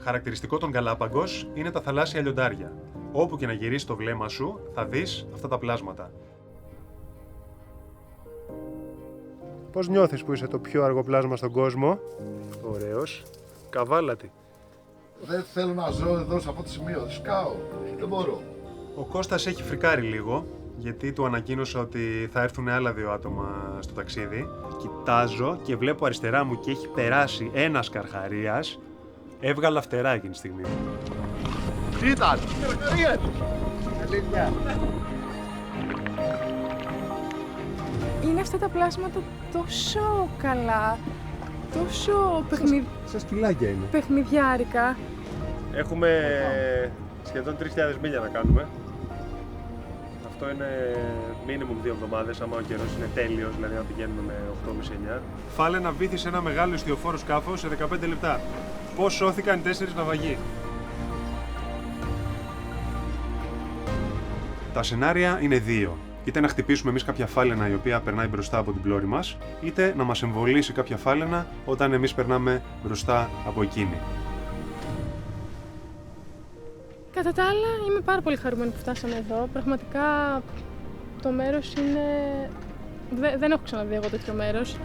Χαρακτηριστικό των Γκαλάπαγκος είναι τα θαλάσσια λιοντάρια. Όπου και να γυρίσεις το βλέμμα σου, θα δεις αυτά τα πλάσματα. Πώς νιώθεις που είσαι το πιο αργό πλάσμα στον κόσμο? Ωραίος. Καβάλατη. Δεν θέλω να ζω εδώ σε αυτό το σημείο. Σκάω. Δεν μπορώ. Ο Κώστας έχει φρικάρει λίγο, γιατί του ανακοίνωσα ότι θα έρθουν άλλα 2 άτομα στο ταξίδι. Κοιτάζω και βλέπω αριστερά μου και έχει περάσει ένας καρχαρίας. Έβγαλα φτερά εκείνη τη στιγμή. Τι ήταν? Είναι αυτά τα πλάσματα τόσο καλά, τόσο Σαν σκυλάκια είναι. παιχνιδιάρικα. Έχουμε σχεδόν 3.000 μίλια να κάνουμε. Αυτό είναι minimum 2 εβδομάδες, άμα ο καιρός είναι τέλειος, δηλαδή να πηγαίνουμε με 8,5-9. Φάλε να βύθει ένα μεγάλο ιστιοφόρο σκάφος σε 15 λεπτά. Πώς σώθηκαν 4 ναυαγοί. Τα σενάρια είναι 2. Είτε να χτυπήσουμε εμείς κάποια φάλαινα η οποία περνάει μπροστά από την πλώρη μας, είτε να μας εμβολήσει κάποια φάλαινα όταν εμείς περνάμε μπροστά από εκείνη. Κατά τα άλλα, είμαι πάρα πολύ χαρούμενη που φτάσαμε εδώ. Πραγματικά το μέρος είναι... Δεν έχω ξαναδεί εγώ τέτοιο μέρος.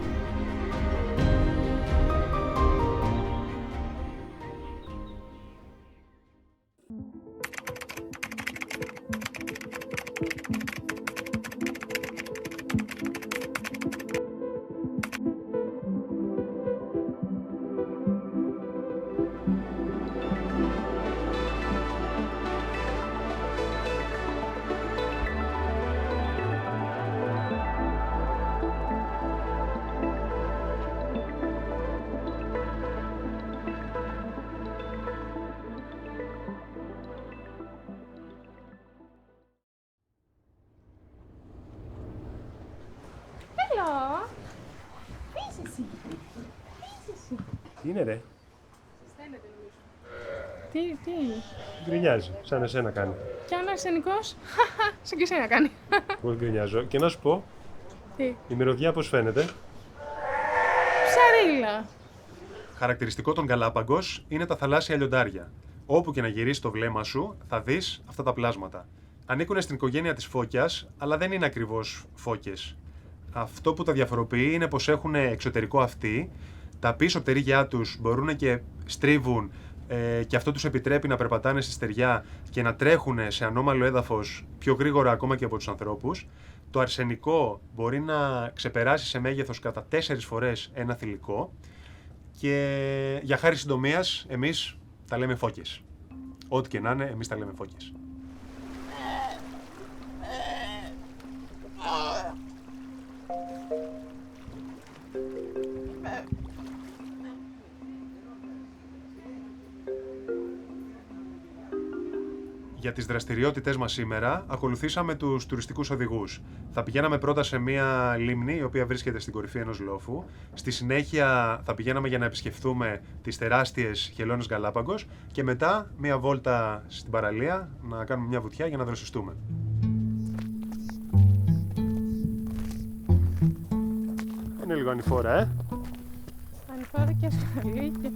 Hello! Είσαι εσύ. Τι είναι ρε, Τι είναι. γκρινιάζει, σαν εσένα κάνει. Κι αν ο αρσενικός, σαν και εσένα κάνει. Εγώ γκρινιάζω. Και να σου πω, Τι. η μυρωδιά πώς φαίνεται. Ψαρίλα. Χαρακτηριστικό των Γκαλάπαγκος είναι τα θαλάσσια λιοντάρια. Όπου και να γυρίσεις το βλέμμα σου, θα δεις αυτά τα πλάσματα. Ανήκουν στην οικογένεια της φώκιας, αλλά δεν είναι ακριβώς φώκες. Αυτό που τα διαφοροποιεί είναι πως έχουν εξωτερικό αυτί, τα πίσω πτερίγια τους μπορούν και στρίβουν και αυτό τους επιτρέπει να περπατάνε στη στεριά και να τρέχουν σε ανώμαλο έδαφος πιο γρήγορα ακόμα και από τους ανθρώπους. Το αρσενικό μπορεί να ξεπεράσει σε μέγεθος κατά 4 φορές ένα θηλυκό και για χάρη συντομίας εμείς τα λέμε φώκες. Ό,τι και να είναι, εμείς τα λέμε φώκες. Για τις δραστηριότητες μας σήμερα, ακολουθήσαμε τους τουριστικούς οδηγούς. Θα πηγαίναμε πρώτα σε μία λίμνη, η οποία βρίσκεται στην κορυφή ενός λόφου. Στη συνέχεια θα πηγαίναμε για να επισκεφθούμε τις τεράστιες χελώνες Γκαλάπαγκος και μετά μία βόλτα στην παραλία, να κάνουμε μια βουτιά για να δροσιστούμε. Είναι λίγο ανηφόρα, Ανηφόρα και ασφαλή και...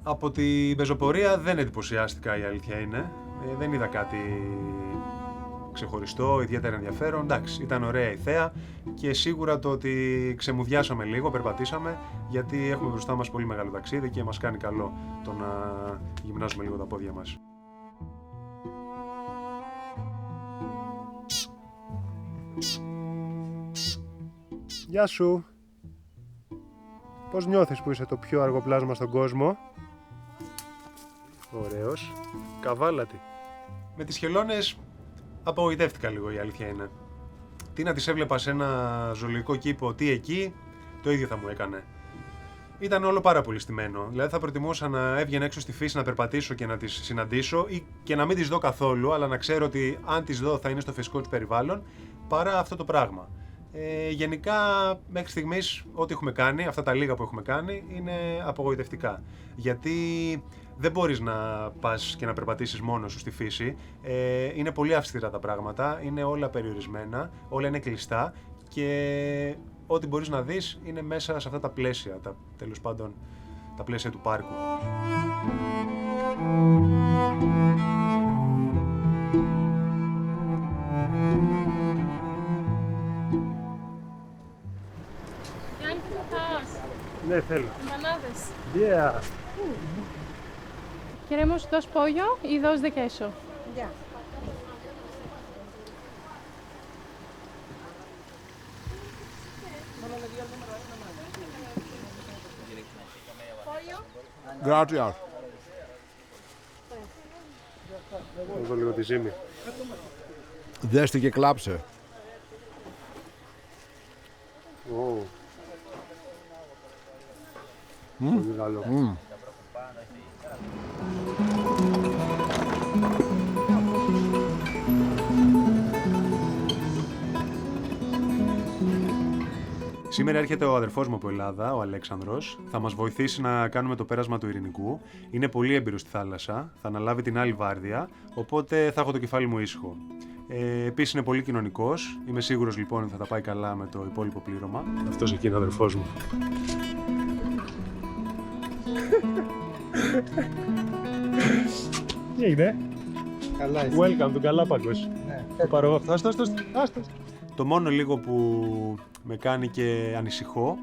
Από την πεζοπορία δεν εντυπωσιάστηκα, η αλήθεια είναι. Δεν είδα κάτι ξεχωριστό, ιδιαίτερα ενδιαφέρον. Εντάξει, ήταν ωραία η θέα και σίγουρα το ότι ξεμουδιάσαμε λίγο, περπατήσαμε, γιατί έχουμε μπροστά μας πολύ μεγάλο ταξίδι και μας κάνει καλό το να γυμνάζουμε λίγο τα πόδια μας. Γεια σου. Πώς νιώθεις που είσαι το πιο αργό πλάσμα στον κόσμο? Ωραίος. Καβάλατη. Με τις χελώνες απογοητεύτηκα λίγο, η αλήθεια είναι. Τι να τις έβλεπα σε ένα ζωολογικό κήπο, τι εκεί, το ίδιο θα μου έκανε. ήταν όλο πάρα πολύ στημένο. Δηλαδή θα προτιμούσα να έβγαινε έξω στη φύση να περπατήσω και να τις συναντήσω ή και να μην τις δω καθόλου, αλλά να ξέρω ότι αν τις δω θα είναι στο φυσικό του περιβάλλον, παρά αυτό το πράγμα. Γενικά, μέχρι στιγμής, ό,τι έχουμε κάνει, αυτά τα λίγα που έχουμε κάνει, είναι απογοητευτικά. Γιατί δεν μπορείς να πας και να περπατήσεις μόνος σου στη φύση. Είναι πολύ αυστηρά τα πράγματα, είναι όλα περιορισμένα, όλα είναι κλειστά και ό,τι μπορείς να δεις είναι μέσα σε αυτά τα πλαίσια, τέλος πάντων, τα πλαίσια του πάρκου. Γιάννη, τι θες? Ναι, θέλω. Εμπανάδες. Yeah. Queremos 2 pollo y 2 de queso. Ya. Gracias. Να δω λίγο τη ζύμη. Δέστη και κλάψε. Ω. Πολύ καλό. Σήμερα έρχεται ο αδερφός μου από Ελλάδα, ο Αλέξανδρος. Θα μας βοηθήσει να κάνουμε το πέρασμα του Ειρηνικού. Είναι πολύ έμπειρος στη θάλασσα, θα αναλάβει την άλλη βάρδια, οπότε θα έχω το κεφάλι μου ήσυχο. Επίσης είναι πολύ κοινωνικός. Είμαι σίγουρος λοιπόν ότι θα τα πάει καλά με το υπόλοιπο πλήρωμα. Αυτός εκεί είναι ο αδερφός μου. Τι έγινε? Καλά εσύ. Welcome to Galapagos. Ναι. Το πάρω αυτό. Άστος. Το μόνο λίγο που με κάνει και ανησυχώ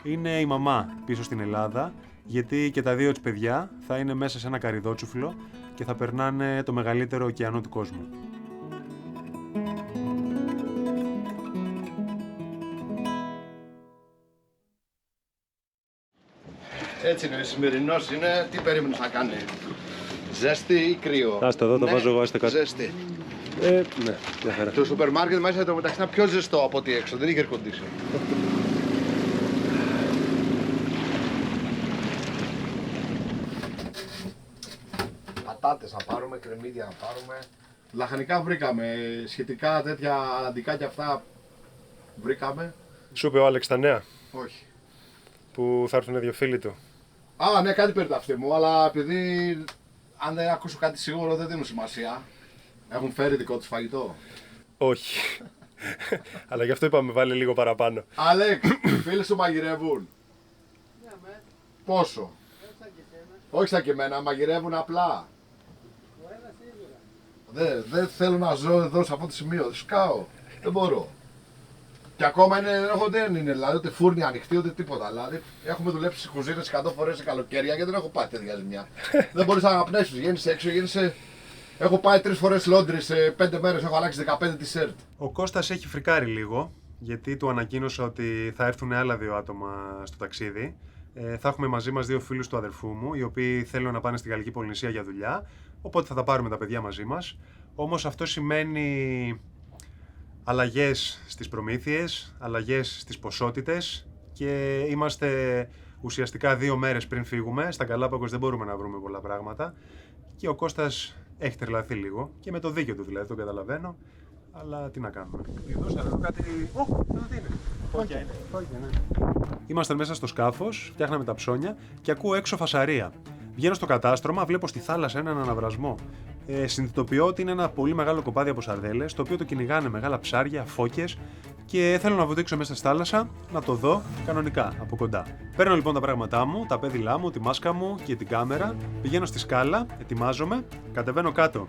είναι η μαμά πίσω στην Ελλάδα, γιατί και τα δύο της παιδιά θα είναι μέσα σε ένα καρυδότσουφλο και θα περνάνε το μεγαλύτερο ωκεανό του κόσμου. Έτσι είναι, ο σημερινός είναι. Τι περίμενες να κάνει? Ζέστη ή κρύο? Άστα εδώ, το βάζω εγώ, άστε κάτω. Ζέστη. Ναι, μια χαρά. Το σούπερ μάρκετ μέσα εδώ μεταξύ είναι πιο ζεστό από ό,τι έξω. Δεν είχε air condition. Πατάτες να πάρουμε, κρεμμύδια να πάρουμε. Λαχανικά βρήκαμε. Σχετικά τέτοια αντικά και αυτά βρήκαμε. Σου είπε ο Άλεξ τα νέα Όχι. που θα έρθουν δύο φίλοι του. Α, ναι, κάτι παίρνει αυτή μου, αλλά επειδή αν δεν ακούσω κάτι σίγουρο δεν δίνουν σημασία. Έχουν φέρει δικό τους φαγητό. Όχι. Αλλά γι' αυτό είπαμε βάλει λίγο παραπάνω. Αλέξ, οι φίλοι σου μαγειρεύουν. Πόσο? Όχι σαν και εμένα, μαγειρεύουν απλά. Δεν θέλω να ζω εδώ σε αυτό το σημείο, σκάω. Δεν μπορώ. Και ακόμα δεν είναι δηλαδή ούτε φούρνη ανοιχτή ούτε τίποτα. Δηλαδή έχουμε δουλέψει στις κουζίνες 100 φορές σε καλοκαίρια και δεν έχω πάει τέτοια ζημιά. Δεν μπορείς να αναπνέσεις, γίνεις έξω, Έχω πάει 3 φορές Λόντρι σε 5 μέρες, έχω αλλάξει 15 τισέρτ. Ο Κώστας έχει φρικάρει λίγο, γιατί του ανακοίνωσα ότι θα έρθουν άλλα 2 άτομα στο ταξίδι. Θα έχουμε μαζί μας 2 φίλους του αδερφού μου, οι οποίοι θέλουν να πάνε στη Γαλλική Πολυνησία για δουλειά, οπότε θα τα πάρουμε τα παιδιά μαζί μας. Όμως αυτό σημαίνει αλλαγές στις προμήθειες, αλλαγές στις ποσότητες και είμαστε ουσιαστικά 2 μέρες πριν φύγουμε. Στα Γκαλάπαγκος δεν μπορούμε να βρούμε πολλά πράγματα και ο Κώστας έχει τρελαθεί λίγο και με το δίκιο του δηλαδή, τον καταλαβαίνω, αλλά τι να κάνουμε. Εδώ κάτι... τι είναι. Φώκια είναι. Ήμασταν μέσα στο σκάφος, φτιάχναμε τα ψώνια και ακούω έξω φασαρία. Βγαίνω στο κατάστρωμα, βλέπω στη θάλασσα έναν αναβρασμό. Συνειδητοποιώ ότι είναι ένα πολύ μεγάλο κοπάδι από σαρδέλες, το οποίο το κυνηγάνε μεγάλα ψάρια, φώκες και θέλω να βουτήξω μέσα στη θάλασσα να το δω κανονικά από κοντά. Παίρνω λοιπόν τα πράγματά μου, τα πέδιλά μου, τη μάσκα μου και την κάμερα, πηγαίνω στη σκάλα, ετοιμάζομαι, κατεβαίνω κάτω.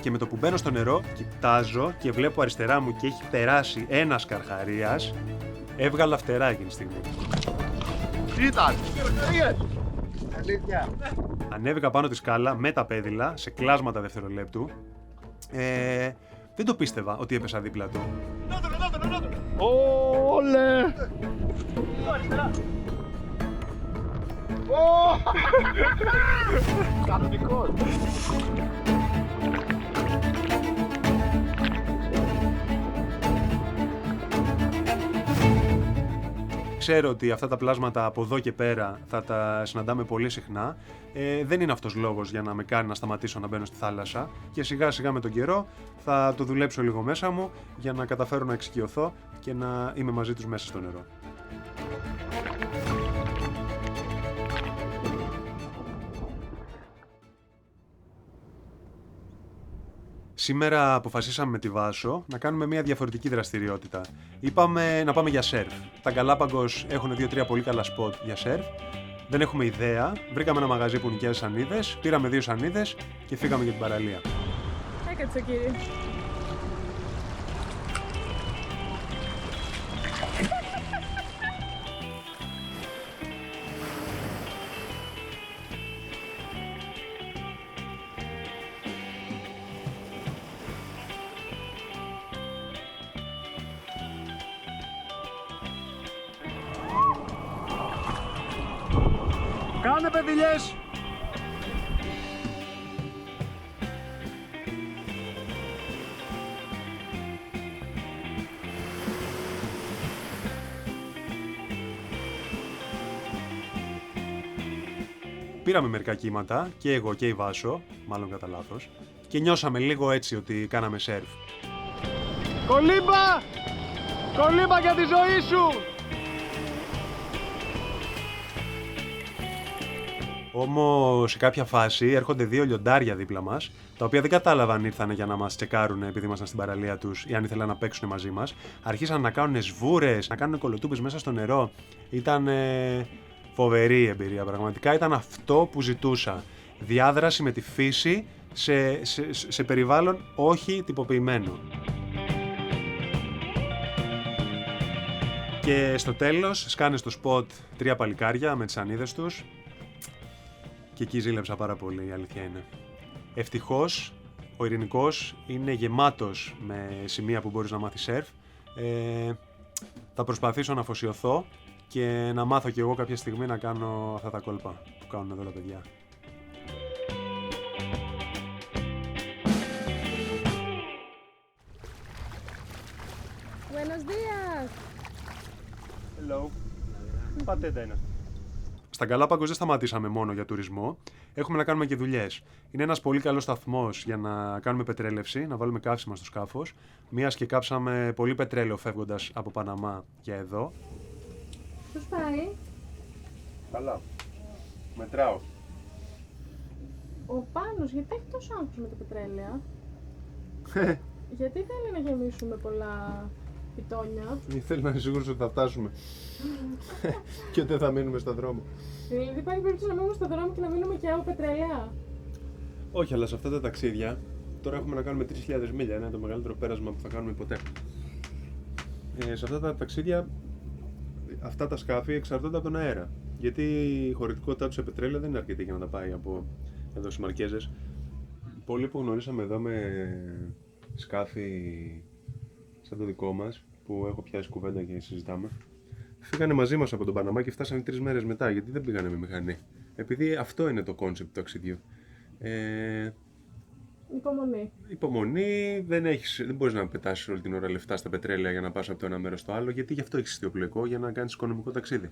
Και με το που μπαίνω στο νερό, κοιτάζω και βλέπω αριστερά μου και έχει περάσει ένας καρχαρίας. Έβγαλα φτερά εκείνη τη στιγμή. Τι ήταν? Αλήθεια. Ανέβηκα πάνω τη σκάλα με τα πέδιλα σε κλάσματα δευτερολέπτου. Δεν το πίστευα ότι έπεσα δίπλα του. Όλε! Κανονικός! ξέρω ότι αυτά τα πλάσματα από εδώ και πέρα θα τα συναντάμε πολύ συχνά. Δεν είναι αυτός λόγος για να με κάνει να σταματήσω να μπαίνω στη θάλασσα και σιγά σιγά με τον καιρό θα το δουλέψω λίγο μέσα μου για να καταφέρω να εξοικειωθώ και να είμαι μαζί τους μέσα στο νερό. Σήμερα αποφασίσαμε με τη Βάσο να κάνουμε μια διαφορετική δραστηριότητα. Είπαμε να πάμε για σερφ. Τα Γκαλάπαγκος έχουν 2-3 πολύ καλά σποτ για σερφ. Δεν έχουμε ιδέα. Βρήκαμε ένα μαγαζί που νοικιάζει σανίδες, πήραμε 2 σανίδες και φύγαμε για την παραλία. Έκατσε, κύριε. Κάνε παιδιλιές! Πήραμε μερικά κύματα, και εγώ και η Βάσο, μάλλον κατά λάθος, και νιώσαμε λίγο έτσι ότι κάναμε σερφ. Κολύμπα! Κολύμπα για τη ζωή σου! Όμως σε κάποια φάση έρχονται 2 λιοντάρια δίπλα μας, τα οποία δεν κατάλαβαν αν ήρθαν για να μας τσεκάρουν επειδή ήμασταν στην παραλία τους ή αν ήθελαν να παίξουν μαζί μας. Αρχίσαν να κάνουν σβούρες, να κάνουν κολοτούπες μέσα στο νερό. Ήταν φοβερή εμπειρία, πραγματικά ήταν αυτό που ζητούσα. Διάδραση με τη φύση σε περιβάλλον όχι τυποποιημένο. Και στο τέλος σκάνε στο σποτ 3 παλικάρια με τις σανίδες τους. Και εκεί ζήλεψα πάρα πολύ, η αλήθεια είναι. Ευτυχώς, ο Ειρηνικός είναι γεμάτος με σημεία που μπορείς να μάθεις σερφ. Θα προσπαθήσω να αφοσιωθώ και να μάθω κι εγώ κάποια στιγμή να κάνω αυτά τα κόλπα που κάνουν εδώ τα παιδιά. Buenos días! Hello. Πατέντα είναι αυτό. Στα Γκαλάπαγκος δεν σταματήσαμε μόνο για τουρισμό. Έχουμε να κάνουμε και δουλειές. Είναι ένας πολύ καλός σταθμός για να κάνουμε πετρέλευση, να βάλουμε καύσιμα στο σκάφος. Μίας και κάψαμε πολύ πετρέλαιο φεύγοντας από Παναμά για εδώ. Πώς πάει? Καλά. Μετράω. Ο Πάνος, γιατί έχει τόσο άγχος με τα πετρέλαια? Γιατί θέλει να γεμίσουμε πολλά πιτόνια? Ήθελα να είμαι σίγουρος ότι θα φτάσουμε. Και ότι δεν θα μείνουμε στον δρόμο. Δηλαδή υπάρχει περίπτωση να μείνουμε στον δρόμο και να μείνουμε και από πετρέλαια? Όχι, αλλά σε αυτά τα ταξίδια τώρα έχουμε να κάνουμε 3.000 μίλια. Είναι το μεγαλύτερο πέρασμα που θα κάνουμε ποτέ. Σε αυτά τα ταξίδια, αυτά τα σκάφη εξαρτώνται από τον αέρα. Γιατί η χωρητικότητά του σε πετρέλαιο δεν είναι αρκετή για να τα πάει από εδώ στις Μαρκέζες. Πολλοί που γνωρίσαμε εδώ με σκάφη σαν το δικό μας, που έχω πιάσει κουβέντα και συζητάμε, φύγανε μαζί μας από τον Παναμά και φτάσανε 3 μέρες μετά, γιατί δεν πήγανε με μηχανή. Επειδή αυτό είναι το κόνσεπτ του ταξιδιού. Υπομονή. Υπομονή, δεν μπορείς να πετάσεις όλη την ώρα λεφτά στα πετρέλαια για να πας από το ένα μέρος στο άλλο, γιατί γι' αυτό έχεις ιστιοπλοϊκό, για να κάνεις οικονομικό ταξίδι.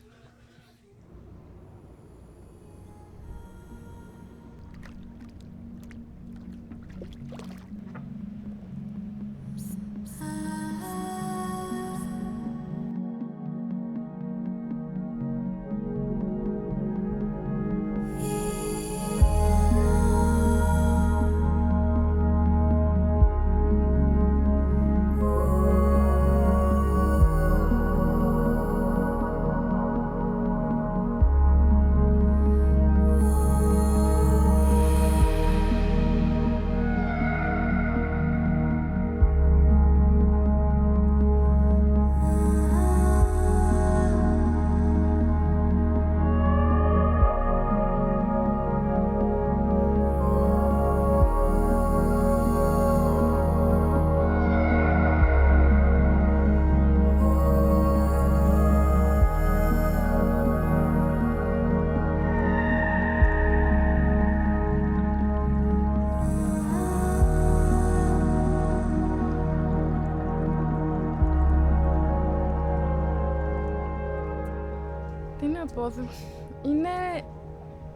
να πω,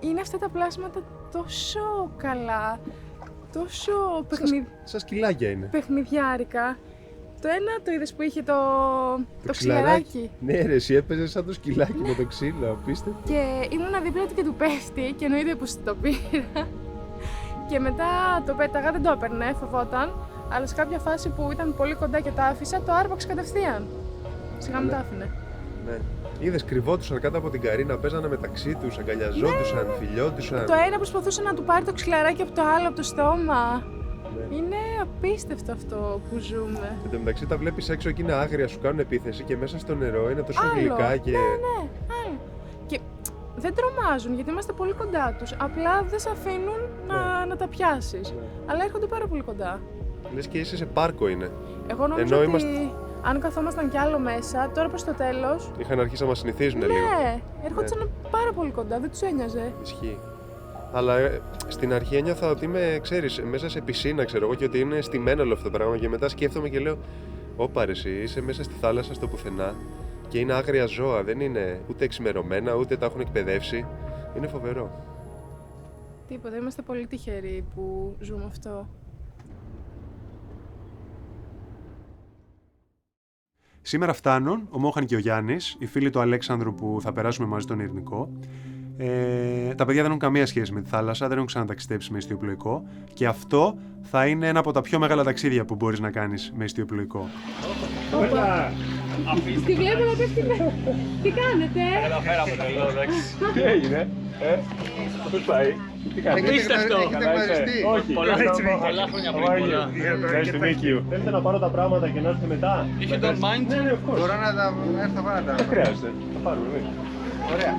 είναι αυτά τα πλάσματα τόσο καλά, τόσο Σαν σκυλάκια είναι. παιχνιδιάρικα. Το ένα το είδες που είχε το ξυλαράκι. Ναι, ρε, εσύ έπαιζε σαν το σκυλάκι με το ξύλο, απίστευτο. Και ήμουνα δίπλα του και του πέφτει και εννοείται πως το πήρα. Και μετά το πέταγα, δεν το έπαιρνε, φοβόταν. Αλλά σε κάποια φάση που ήταν πολύ κοντά και τα άφησα, το άρπαξε κατευθείαν. Σιγά μου τα άφηνε. Ναι. Είδες, κρυβόντουσαν κάτω από την καρίνα, παίζανε μεταξύ τους, αγκαλιαζόντουσαν, φιλιόντουσαν. Το ένα προσπαθούσε να του πάρει το ξυλαράκι από το άλλο, από το στόμα. Ναι. Είναι απίστευτο αυτό που ζούμε. Εν τω μεταξύ τα βλέπεις έξω και είναι άγρια, σου κάνουν επίθεση και μέσα στο νερό είναι τόσο Άλλο. γλυκά και. Ναι, άλλο. Και δεν τρομάζουν γιατί είμαστε πολύ κοντά τους. Απλά δεν σε αφήνουν να τα πιάσεις. Ναι. Αλλά έρχονται πάρα πολύ κοντά. Λες και είσαι σε πάρκο είναι. Εγώ νόμιζα Ενώ ότι είμαστε- αν καθόμασταν κι άλλο μέσα, τώρα προς το τέλος. Είχαν αρχίσει να μας συνηθίζουν λίγο. Ναι, έρχονταν πάρα πολύ κοντά, δεν τους ένοιαζε. Ισχύει. Αλλά στην αρχή ένιωθα ότι είμαι, ξέρεις, μέσα σε πισίνα, ξέρω εγώ, και ότι είναι στημένο όλο αυτό το πράγμα. Και μετά σκέφτομαι και λέω, όπα ρε εσύ, είσαι μέσα στη θάλασσα στο πουθενά και είναι άγρια ζώα, δεν είναι ούτε εξημερωμένα, ούτε τα έχουν εκπαιδεύσει. Είναι φοβερό. Τίποτα, είμαστε πολύ τυχεροί που ζούμε αυτό. Σήμερα φτάνουν ο Μόχαν και ο Γιάννης, οι φίλοι του Αλέξανδρου που θα περάσουμε μαζί στον Ειρηνικό. Τα παιδιά δεν έχουν καμία σχέση με τη θάλασσα, δεν έχουν ξαναταξιδέψει με ιστιοπλοϊκό και αυτό θα είναι ένα από τα πιο μεγάλα ταξίδια που μπορείς να κάνεις με ιστιοπλοϊκό. Τη βλέπω να πέφτει. Τι κάνετε? Έλα, φέραμε τρελό, εντάξει. Τι έγινε, πώς πάει, τι κάνεις? Απίστευτο. Όχι, Πολλά χρόνια πριν, πολλά. Nice to meet you. Θέλετε να πάρω τα πράγματα και να έρθετε μετά? If you don't mind. Ναι, of course. Μπορώ να τα έρθω πάνω. Δεν χρειάζεται, θα πάρουμε εμείς. Ωραία.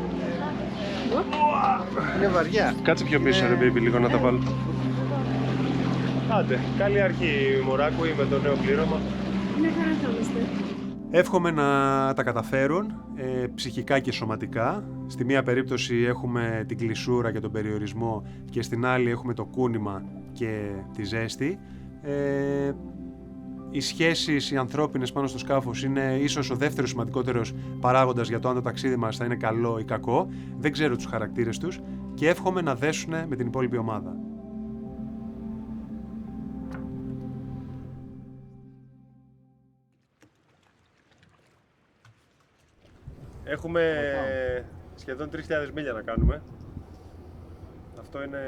Είναι βαριά. Κάτσε πιο πίσω, ρε baby, λίγο να τα βάλω. Άντε, καλή αρχή, μωράκου, με το νέο πλήρωμα. Είναι χαρά θα είμαστε. Εύχομαι να τα καταφέρουν ψυχικά και σωματικά. Στη μία περίπτωση έχουμε την κλεισούρα και τον περιορισμό και στην άλλη έχουμε το κούνημα και τη ζέστη. Οι σχέσεις, οι ανθρώπινες πάνω στο σκάφος είναι ίσως ο δεύτερος σημαντικότερος παράγοντας για το αν το ταξίδι μας θα είναι καλό ή κακό. Δεν ξέρω τους χαρακτήρες τους και εύχομαι να δέσουν με την υπόλοιπη ομάδα. Έχουμε σχεδόν 3.000 μίλια να κάνουμε. Αυτό είναι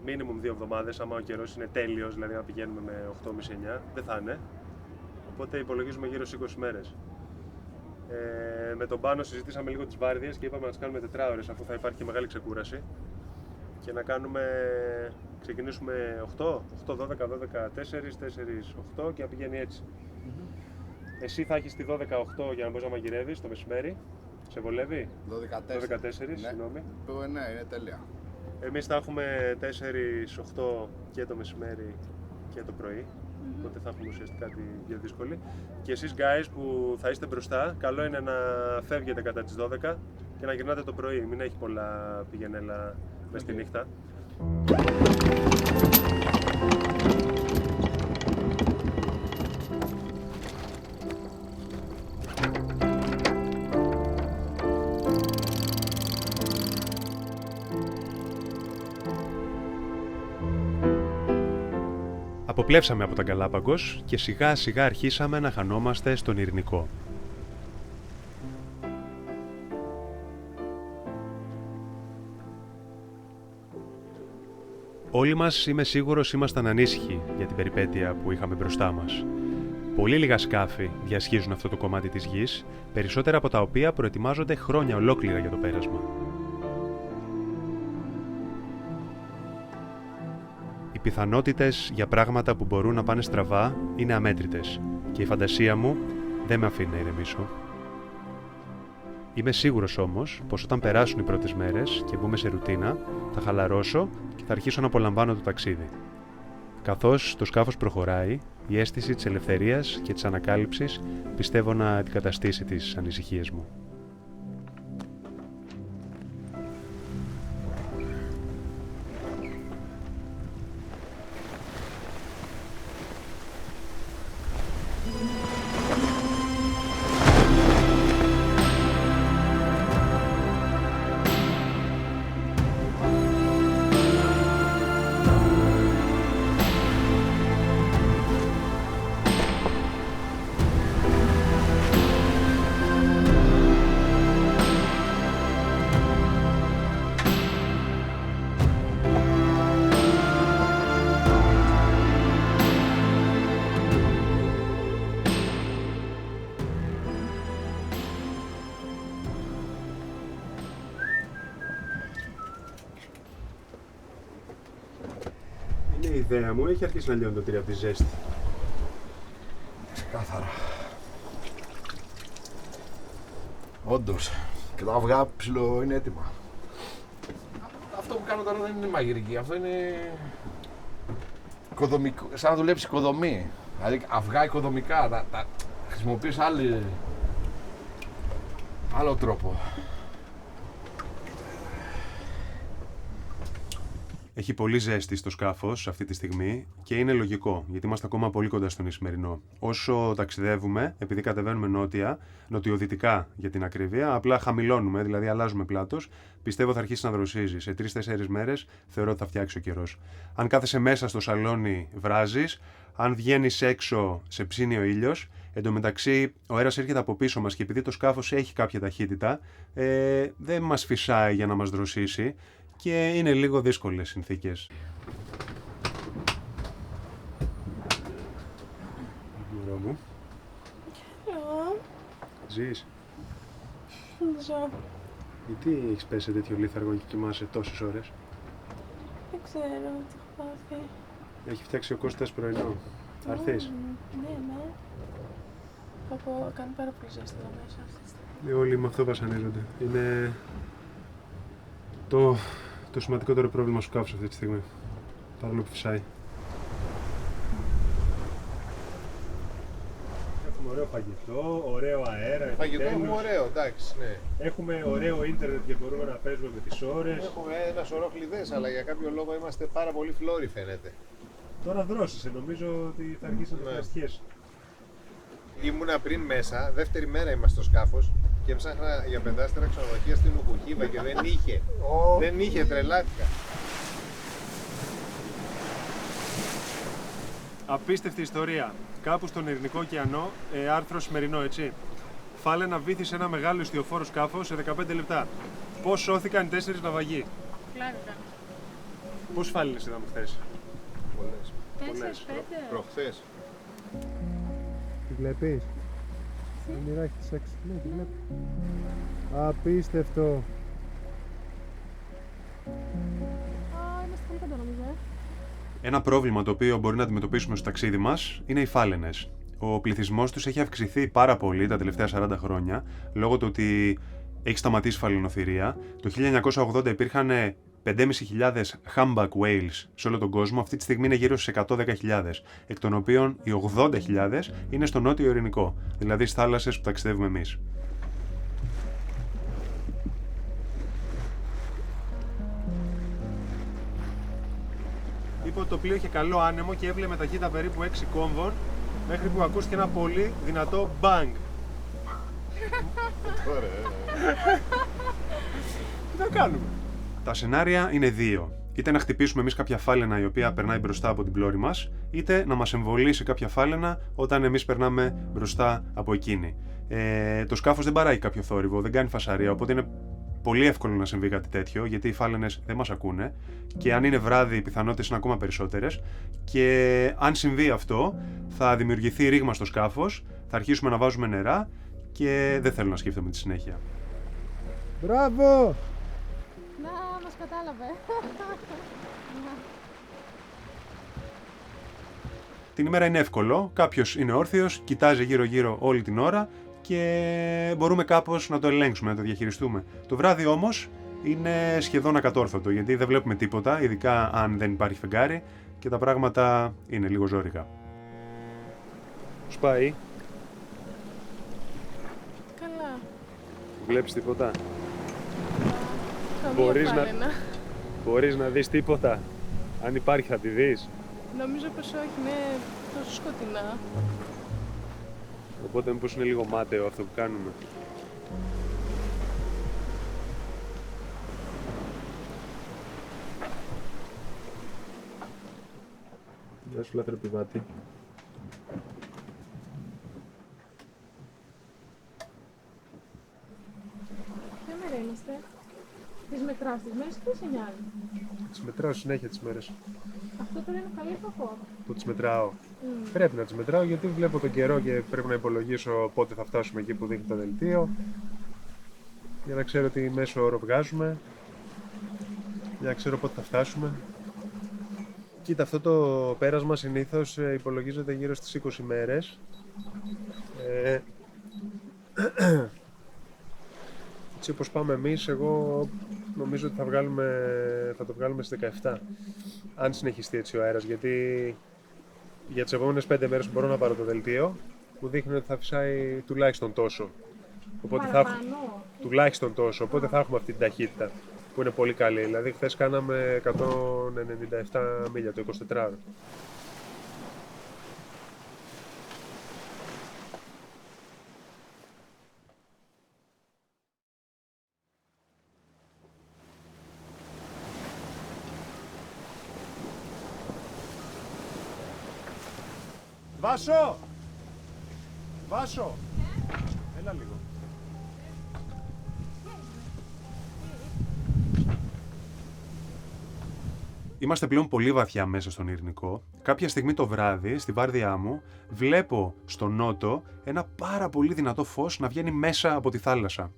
minimum 2 εβδομάδες, άμα ο καιρός είναι τέλειος, δηλαδή να πηγαίνουμε με 8,5-9, δεν θα είναι. Οπότε υπολογίζουμε γύρω στις 20 μέρες. Με τον Πάνο συζητήσαμε λίγο τις βάρδιες και είπαμε να τις κάνουμε 4 ώρες αφού θα υπάρχει και μεγάλη ξεκούραση. Και να ξεκινήσουμε 8, 12, 12, 4, 4, 8 και να πηγαίνει έτσι. Εσύ θα έχεις τη 12-8 για να μπορείς να μαγειρεύεις το μεσημέρι. Σε βολεύει? 12-14. 12-14, συγγνώμη. Ναι, είναι τέλεια. Εμείς θα έχουμε 4-8 και το μεσημέρι και το πρωί. Οπότε θα έχουμε ουσιαστικά τη πιο δύσκολη. Και εσείς guys που θα είστε μπροστά, καλό είναι να φεύγετε κατά τις 12 και να γυρνάτε το πρωί. Μην έχει πολλά πηγενέλα μες στη νύχτα. Αποπλέψαμε από τα Γκαλάπαγκος και σιγά σιγά αρχίσαμε να χανόμαστε στον Ειρηνικό. Όλοι μας, είμαι σίγουρος, ήμασταν ανήσυχοι για την περιπέτεια που είχαμε μπροστά μας. Πολύ λίγα σκάφη διασχίζουν αυτό το κομμάτι της γης, περισσότερα από τα οποία προετοιμάζονται χρόνια ολόκληρα για το πέρασμα. Οι πιθανότητες για πράγματα που μπορούν να πάνε στραβά είναι αμέτρητες και η φαντασία μου δεν με αφήνει να ηρεμήσω. Είμαι σίγουρος όμως πως όταν περάσουν οι πρώτες μέρες και μπούμε σε ρουτίνα, θα χαλαρώσω και θα αρχίσω να απολαμβάνω το ταξίδι. Καθώς το σκάφος προχωράει, η αίσθηση της ελευθερίας και της ανακάλυψης πιστεύω να αντικαταστήσει τις ανησυχίες μου. ιδέα μου, έχει αρχίσει να λιώνει το τυρί από τη ζέστη. Ξεκάθαρα. Όντως. Και τα αυγά ψηλό είναι έτοιμα. Αυτό που κάνω τώρα δεν είναι μαγειρική, αυτό είναι οικοδομικό, σαν να δουλέψει οικοδομή. Δηλαδή αυγά οικοδομικά, τα χρησιμοποιείς άλλο τρόπο. Έχει πολύ ζέστη στο σκάφος αυτή τη στιγμή και είναι λογικό, γιατί είμαστε ακόμα πολύ κοντά στον Ισημερινό. Όσο ταξιδεύουμε, επειδή κατεβαίνουμε νοτιοδυτικά για την ακρίβεια, απλά χαμηλώνουμε, δηλαδή αλλάζουμε πλάτος, πιστεύω θα αρχίσει να δροσίζει. Σε 3-4 μέρες θεωρώ ότι θα φτιάξει ο καιρός. Αν κάθεσαι μέσα στο σαλόνι, βράζεις. Αν βγαίνεις έξω, σε ψήνει ο ήλιος. Εν τω μεταξύ, ο αέρας έρχεται από πίσω μας και επειδή το σκάφος έχει κάποια ταχύτητα, δεν μας φυσάει για να μας δροσίσει. Και είναι λίγο δύσκολες συνθήκες. Μωρό μου. Hello. Ζεις. Ζω. Γιατί έχεις πέσει σε τέτοιο λίθαργο και κοιμάσαι τόσες ώρες? Δεν ξέρω τι έχω πάθει. Έχει φτιάξει ο Κώστας πρωινό. Θα έρθεις? Ναι. Κάνει πάρα πολύ ζέστη εδώ μέσα αυτή τη στιγμή. Όλοι με αυτό βασανίζονται. Είναι το σημαντικότερο πρόβλημα σου σκάφους αυτή τη στιγμή. Παρόλο που φυσάει. Έχουμε ωραίο φαγητό, ωραίο αέρα. Φαγητό έχουμε ωραίο, εντάξει, ναι. Έχουμε ωραίο ίντερνετ και μπορούμε να παίζουμε με τις ώρες. Έχουμε ένα σωρό κλειδές, αλλά για κάποιο λόγο είμαστε πάρα πολύ φλόροι φαίνεται. Τώρα δρόσησε, νομίζω ότι θα αρχίσει να το ευχαριστιέσαι. Ήμουνα πριν μέσα, δεύτερη μέρα είμαστε στο σκάφος και ψάχνα για πεντάστερα ξενοδοχεία στην Ουκουχίβα και δεν είχε. Δεν είχε, τρελάθηκα. Απίστευτη ιστορία. Κάπου στον Ειρηνικό ωκεανό, άρθρο σημερινό, έτσι. Φάλαινα βύθισε ένα μεγάλο ιστιοφόρο σκάφος σε 15 λεπτά. Πώς σώθηκαν 4 ναυαγοί? Κλάρικα. Πώς φάλαινες είδαμε χθες? Πολλές. 4-5. Προχθές. Τη βλέπεις? Μοιράκι της έξω. Ναι, τη βλέπω. Απίστευτο. Είμαστε πολύ κοντά νομίζω. Ένα πρόβλημα το οποίο μπορεί να αντιμετωπίσουμε στο ταξίδι μας είναι οι φάλαινες. Ο πληθυσμός τους έχει αυξηθεί πάρα πολύ τα τελευταία 40 χρόνια λόγω του ότι έχει σταματήσει η φαλαινοθυρία. Το 1980 υπήρχαν 5.500 humpback whales σε όλο τον κόσμο. Αυτή τη στιγμή είναι γύρω στις 110.000, εκ των οποίων οι 80.000 είναι στο νότιο Ειρηνικό, δηλαδή στις θάλασσες που ταξιδεύουμε εμείς. Είπε ότι το πλοίο είχε καλό άνεμο και έβλεπε ταχύτητα περίπου 6 κόμβων μέχρι που ακούστηκε ένα πολύ δυνατό bang. Τι θα κάνουμε? Τα σενάρια είναι δύο. Είτε να χτυπήσουμε εμείς κάποια φάλαινα η οποία περνάει μπροστά από την πλώρη μας, είτε να μας εμβολήσει κάποια φάλαινα όταν εμείς περνάμε μπροστά από εκείνη. Το σκάφος δεν παράγει κάποιο θόρυβο, δεν κάνει φασαρία, οπότε είναι πολύ εύκολο να συμβεί κάτι τέτοιο, γιατί οι φάλαινες δεν μας ακούνε και αν είναι βράδυ οι πιθανότητες είναι ακόμα περισσότερες και αν συμβεί αυτό θα δημιουργηθεί ρήγμα στο σκάφος, θα αρχίσουμε να βάζουμε νερά και δεν θέλω να σκέφτομαι τη συνέχεια. Μπράβο! Να, μας κατάλαβε. Την ημέρα είναι εύκολο, κάποιος είναι όρθιος, κοιτάζει γύρω-γύρω όλη την ώρα και μπορούμε κάπως να το ελέγξουμε, να το διαχειριστούμε. Το βράδυ όμως είναι σχεδόν ακατόρθωτο, γιατί δεν βλέπουμε τίποτα, ειδικά αν δεν υπάρχει φεγγάρι και τα πράγματα είναι λίγο ζόρικα. Σπάει. Καλά. Βλέπεις τίποτα? Καμία φάλαινα. Μπορείς να δεις τίποτα? Αν υπάρχει θα τη δεις? Νομίζω πως όχι, είναι τόσο σκοτεινά. Οπότε μήπως είναι λίγο μάταιο αυτό που κάνουμε. Γεια σου λατρεπιβάτη. Ποια μέρα είμαστε? Τις μετράω τις μέρες ή τις 9? Τις μετράω συνέχεια τις μέρες. Αυτό τώρα είναι καλή κακό. Που τις μετράω. Πρέπει να τις μετράω γιατί βλέπω τον καιρό και πρέπει να υπολογίσω πότε θα φτάσουμε εκεί που δείχνει το δελτίο. Για να ξέρω τι μέσο όρο βγάζουμε. Για να ξέρω πότε θα φτάσουμε. Κοίτα, αυτό το πέρασμα συνήθως υπολογίζεται γύρω στις 20 μέρες. Έτσι όπως πάμε εμείς, εγώ νομίζω ότι θα το βγάλουμε στις 17. Αν συνεχιστεί έτσι ο αέρας, γιατί για τις επόμενες 5 μέρες μπορώ να πάρω το δελτίο που δείχνει ότι θα φυσάει τουλάχιστον τόσο. Οπότε τουλάχιστον τόσο, οπότε θα έχουμε αυτή την ταχύτητα που είναι πολύ καλή. Δηλαδή χθες κάναμε 197 μίλια το 24ωρο. Βάσο! Βάσο! Έλα λίγο. Είμαστε πλέον πολύ βαθιά μέσα στον Ειρηνικό. Κάποια στιγμή το βράδυ, στη βάρδιά μου, βλέπω στο νότο ένα πάρα πολύ δυνατό φως να βγαίνει μέσα από τη θάλασσα.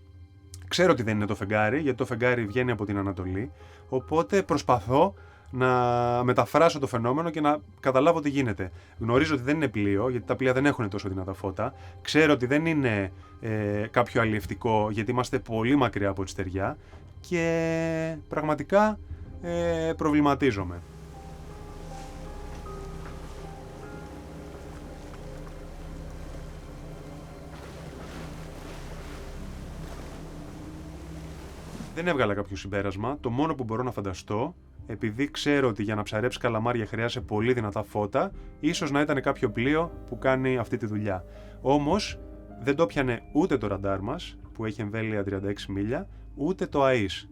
Ξέρω ότι δεν είναι το φεγγάρι, γιατί το φεγγάρι βγαίνει από την Ανατολή, οπότε προσπαθώ να μεταφράσω το φαινόμενο και να καταλάβω τι γίνεται. Γνωρίζω ότι δεν είναι πλοίο, γιατί τα πλοία δεν έχουν τόσο δυνατά φώτα. Ξέρω ότι δεν είναι κάποιο αλλιευτικό, γιατί είμαστε πολύ μακριά από τη στεριά και πραγματικά προβληματίζομαι. Δεν έβγαλα κάποιο συμπέρασμα. Το μόνο που μπορώ να φανταστώ, επειδή ξέρω ότι για να ψαρέψει καλαμάρια χρειάζεται πολύ δυνατά φώτα, ίσως να ήταν κάποιο πλοίο που κάνει αυτή τη δουλειά. Όμως δεν το πιανε ούτε το ραντάρ μας, που έχει εμβέλεια 36 μίλια, ούτε το ΑΙΣ.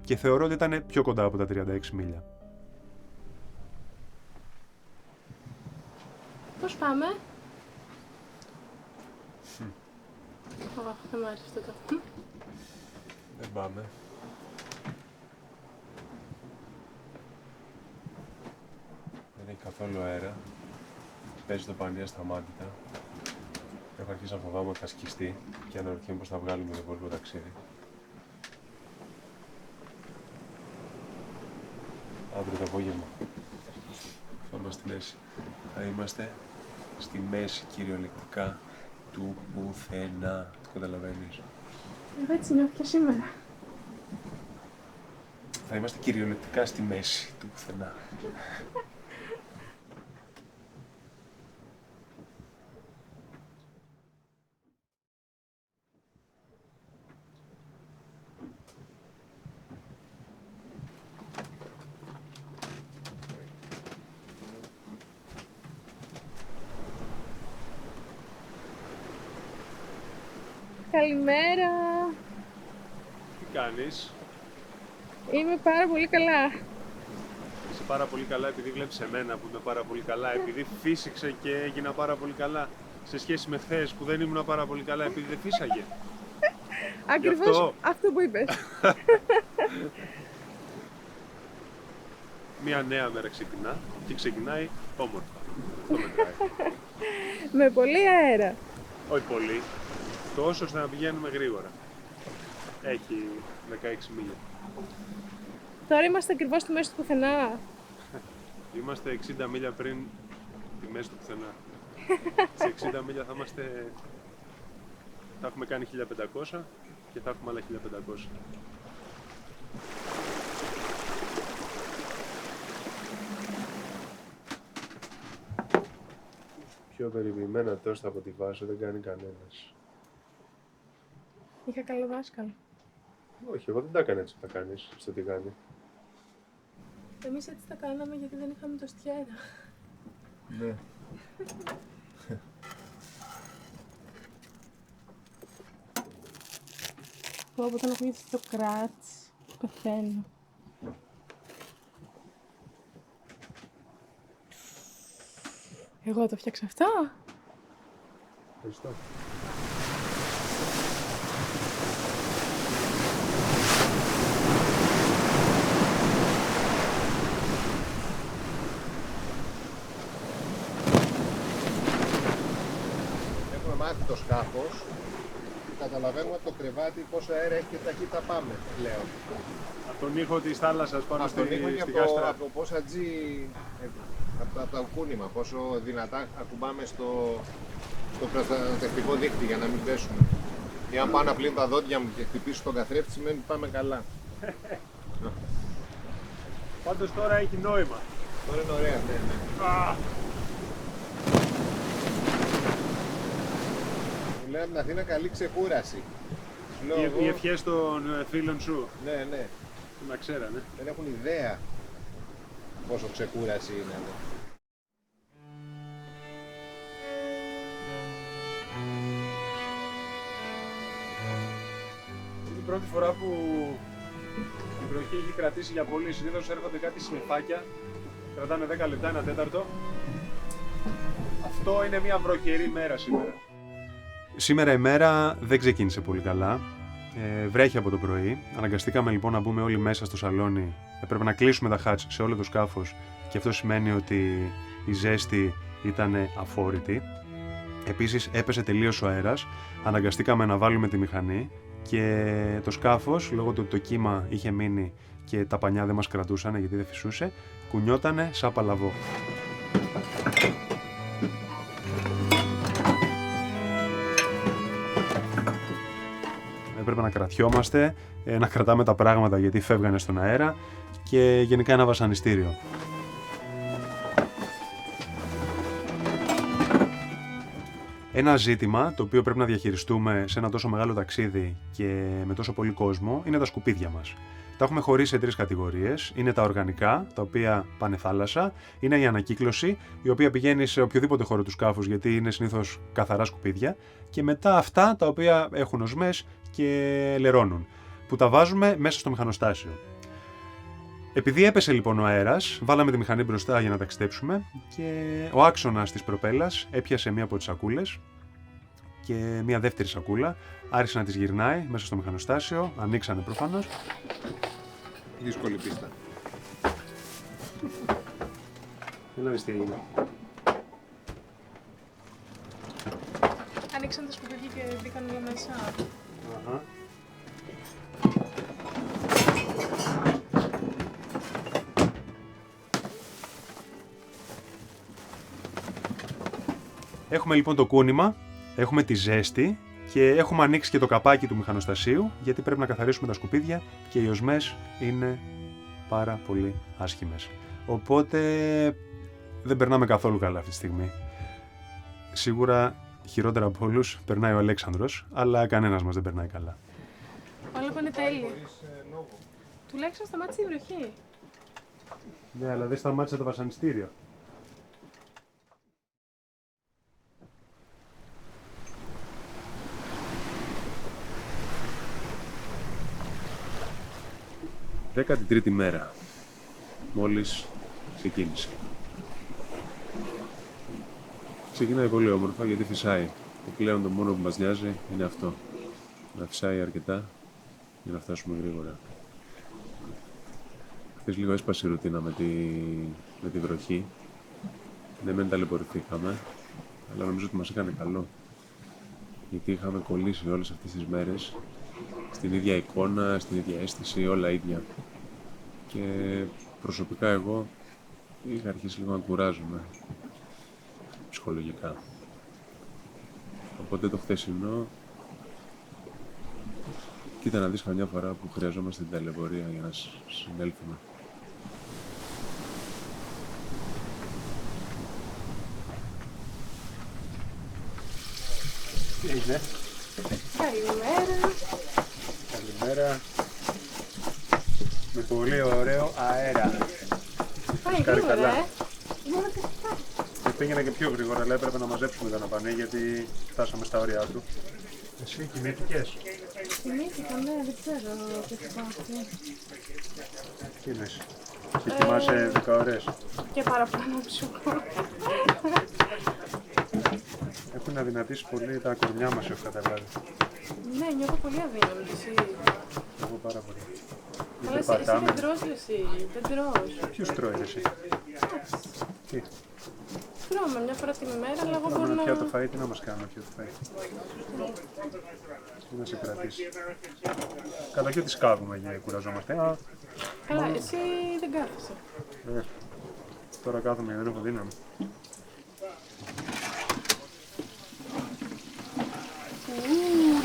Και θεωρώ ότι ήταν πιο κοντά από τα 36 μίλια. Πώς πάμε? Δεν μ' άρεσε αυτό το. Δεν πάμε. Δεν έχει καθόλου αέρα. Παίζει το πανί ασταμάτητα. Έχω αρχίσει να φοβάμαι ότι θα σκιστεί και αναρωτιέμαι πώς θα βγάλουμε το υπόλοιπο ταξίδι. Αύριο το απόγευμα θα είμαστε στη μέση. Θα είμαστε στη μέση κυριολεκτικά του πουθενά. Το καταλαβαίνεις? Έτσι νιώθω και σήμερα. Θα είμαστε κυριολεκτικά στη μέση του πουθενά. Καλημέρα. Τι κάνεις? Είμαι πάρα πολύ καλά. Είσαι πάρα πολύ καλά επειδή βλέπεις εμένα που είμαι πάρα πολύ καλά, επειδή φύσηξε και έγινα πάρα πολύ καλά, σε σχέση με χθες που δεν ήμουν πάρα πολύ καλά επειδή δεν φύσαγε. Ακριβώς αυτό που είπες. Μια νέα μέρα ξεκινά και ξεκινάει όμορφα. Αυτό μετράει. Με πολύ αέρα. Όχι πολύ. Τόσο ώστε να πηγαίνουμε γρήγορα. Έχει 16 μίλια. Τώρα είμαστε ακριβώς στη μέση του πουθενά. Είμαστε 60 μίλια πριν τη μέση του πουθενά. Σε 60 μίλια θα έχουμε κάνει 1500 και θα έχουμε άλλα 1500. Πιο περιποιημένα τόστα από τη βάση δεν κάνει κανένας. Είχα καλό δάσκαλο. Όχι, εγώ δεν τα έκανα έτσι που τα κάνεις στο τηγάνι. Εμείς έτσι τα κάναμε γιατί δεν είχαμε το στιέρα. Ναι. Όταν ακούγεται το κράτς, πεθαίνω. Εγώ το φτιάξα αυτό. Ευχαριστώ. Έχουμε μάθει το σκάφος καταλαβαίνουμε από το κρεβάτι πόσο αέρα έχει και ταχύτητα πάμε πλέον. Από τον ήχο της θάλασσας πάνω Από τον ήχο και στη από γάστρα. το πόσα G, από το κούνημα, πόσο δυνατά ακουμπάμε στο προστατευτικό δίχτυ για να μην πέσουμε. Ή αν πάω να πλύνω τα δόντια μου και χτυπήσω τον καθρέφτη, σημαίνει ότι πάμε καλά. Πάντως τώρα έχει νόημα. Τώρα είναι ωραία, ναι. Μου λένε από την Αθήνα καλή ξεκούραση. Λέω εγώ, Οι ευχές των φίλων σου ναι, ναι. να ξέρανε. Δεν έχουν ιδέα πόσο ξεκούραση είναι εδώ. Είναι η πρώτη φορά που η βροχή έχει κρατήσει για πολύ. Συνήθως έρχονται κάτι συννεφάκια, κρατάνε 10 λεπτά, ένα τέταρτο. Αυτό είναι μια βροχερή μέρα σήμερα. Σήμερα η μέρα δεν ξεκίνησε πολύ καλά. Βρέχει από το πρωί. Αναγκαστήκαμε λοιπόν να μπούμε όλοι μέσα στο σαλόνι. Έπρεπε να κλείσουμε τα χάτς σε όλο το σκάφος και αυτό σημαίνει ότι η ζέστη ήταν αφόρητη. Επίσης έπεσε τελείως ο αέρας. Αναγκαστήκαμε να βάλουμε τη μηχανή και το σκάφος, λόγω του ότι το κύμα είχε μείνει και τα πανιά δεν μας κρατούσαν γιατί δεν φυσούσε, κουνιότανε σαν παλαβό. Έπρεπε να κρατιόμαστε, να κρατάμε τα πράγματα γιατί φεύγανε στον αέρα και γενικά ένα βασανιστήριο. Ένα ζήτημα το οποίο πρέπει να διαχειριστούμε σε ένα τόσο μεγάλο ταξίδι και με τόσο πολύ κόσμο είναι τα σκουπίδια μας. Τα έχουμε χωρίσει σε 3 κατηγορίες. Είναι τα οργανικά, τα οποία πάνε θάλασσα. Είναι η ανακύκλωση, η οποία πηγαίνει σε οποιοδήποτε χώρο του σκάφους, γιατί είναι συνήθως καθαρά σκουπίδια. Και μετά αυτά τα οποία έχουν οσμές και λερώνουν, που τα βάζουμε μέσα στο μηχανοστάσιο. Επειδή έπεσε λοιπόν ο αέρας, βάλαμε τη μηχανή μπροστά για να ταξιδέψουμε και ο άξονας της προπέλας έπιασε μία από τις σακούλες και μία δεύτερη σακούλα, άρχισε να τις γυρνάει μέσα στο μηχανοστάσιο, ανοίξανε προφανώς. Δύσκολη πίστα. Δεν δεις τι έγινε. Ανοίξαν τα σκουπίδια και μπήκαν όλα μέσα. Αχα. Έχουμε λοιπόν το κούνημα, έχουμε τη ζέστη και έχουμε ανοίξει και το καπάκι του μηχανοστασίου γιατί πρέπει να καθαρίσουμε τα σκουπίδια και οι οσμές είναι πάρα πολύ άσχημες. Οπότε δεν περνάμε καθόλου καλά αυτή τη στιγμή. Σίγουρα χειρότερα από όλους περνάει ο Αλέξανδρος, αλλά κανένας μας δεν περνάει καλά. Όλα πάνε τέλεια. Τουλάχιστον σταμάτησε η βροχή. Ναι, αλλά δεν σταμάτησε το βασανιστήριο. Δέκατη τρίτη μέρα. Μόλις ξεκίνησε. Ξεκινάει πολύ όμορφα γιατί φυσάει. Και πλέον το μόνο που μας νοιάζει είναι αυτό. Να φυσάει αρκετά για να φτάσουμε γρήγορα. Χθες λίγο έσπασε η ρουτίνα με τη βροχή. Ναι, μεν ταλαιπωρηθήκαμε, αλλά νομίζω ότι μας έκανε καλό. Γιατί είχαμε κολλήσει όλες αυτές τις μέρες στην ίδια εικόνα, στην ίδια αίσθηση, όλα ίδια. Και προσωπικά εγώ είχα αρχίσει λίγο να κουράζομαι ψυχολογικά. Οπότε το χθεσινό, κοίτα να δεις καμιά φορά που χρειαζόμαστε την ταλαιπωρία για να συνέλθουμε. Τι έγινε? Καλημέρα. Καλημέρα. Με πολύ ωραίο αέρα. Πάει Κάνει γρήγορα, καλά. Μόνο 7. Και πήγαινε και πιο γρήγορα, αλλά έπρεπε να μαζέψουμε τα ναπανέ γιατί φτάσαμε στα όρια του. Εσύ κοιμήθηκες? Θυμήθηκα, ναι, δεν ξέρω τι θα πάω αυτή. Τι λες? Και κοιμάσαι 10 ώρες. Και παραπάνω σου. Έχουν αδυνατήσει πολύ τα κορμιά μας, έχω καταλάβει. Ναι, νιώθω πολύ αδύναμη εσύ. Εγώ πάρα πολύ. Αλλά εσύ δεν τρως, εσύ. Δεν τρως. Ποιος τρώει εσύ? Τι? τρώμε μια φορά την ημέρα, αλλά εγώ μπορώ Πάμε να... πια το φαΐ, τι να μας κάνουμε πια το φαΐ. Τι να σε κρατήσει. Κατά και ότι σκάβουμε για κουραζόμαστε. Καλά, εσύ δεν κάθεσαι. Τώρα κάθομαι, δεν έχω δύναμη.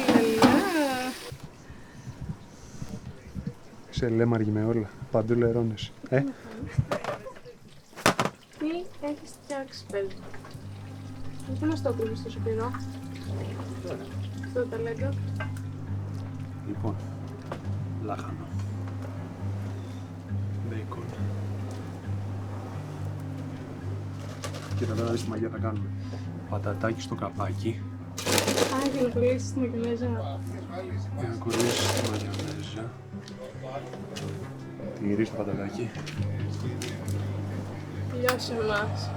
Λαλά. Σε λέμαργη με όλα, παντού λερώνες. Τι έχεις φτιάξει, παιδί. Γιατί να στο κρύβεις τόσο καιρό. Αυτό το ταλέντο. Λοιπόν, λάχανο. Μπέικον. Κοίτα τώρα δεις τι μαγεία θα κάνουμε. Πατατάκι στο καπάκι. Α, για να κολλήσεις τη μαγιονέζα. Για να κολλήσεις τη μαγιονέζα. Τη γυρίσει το πατατάκι. Λιώσε μας.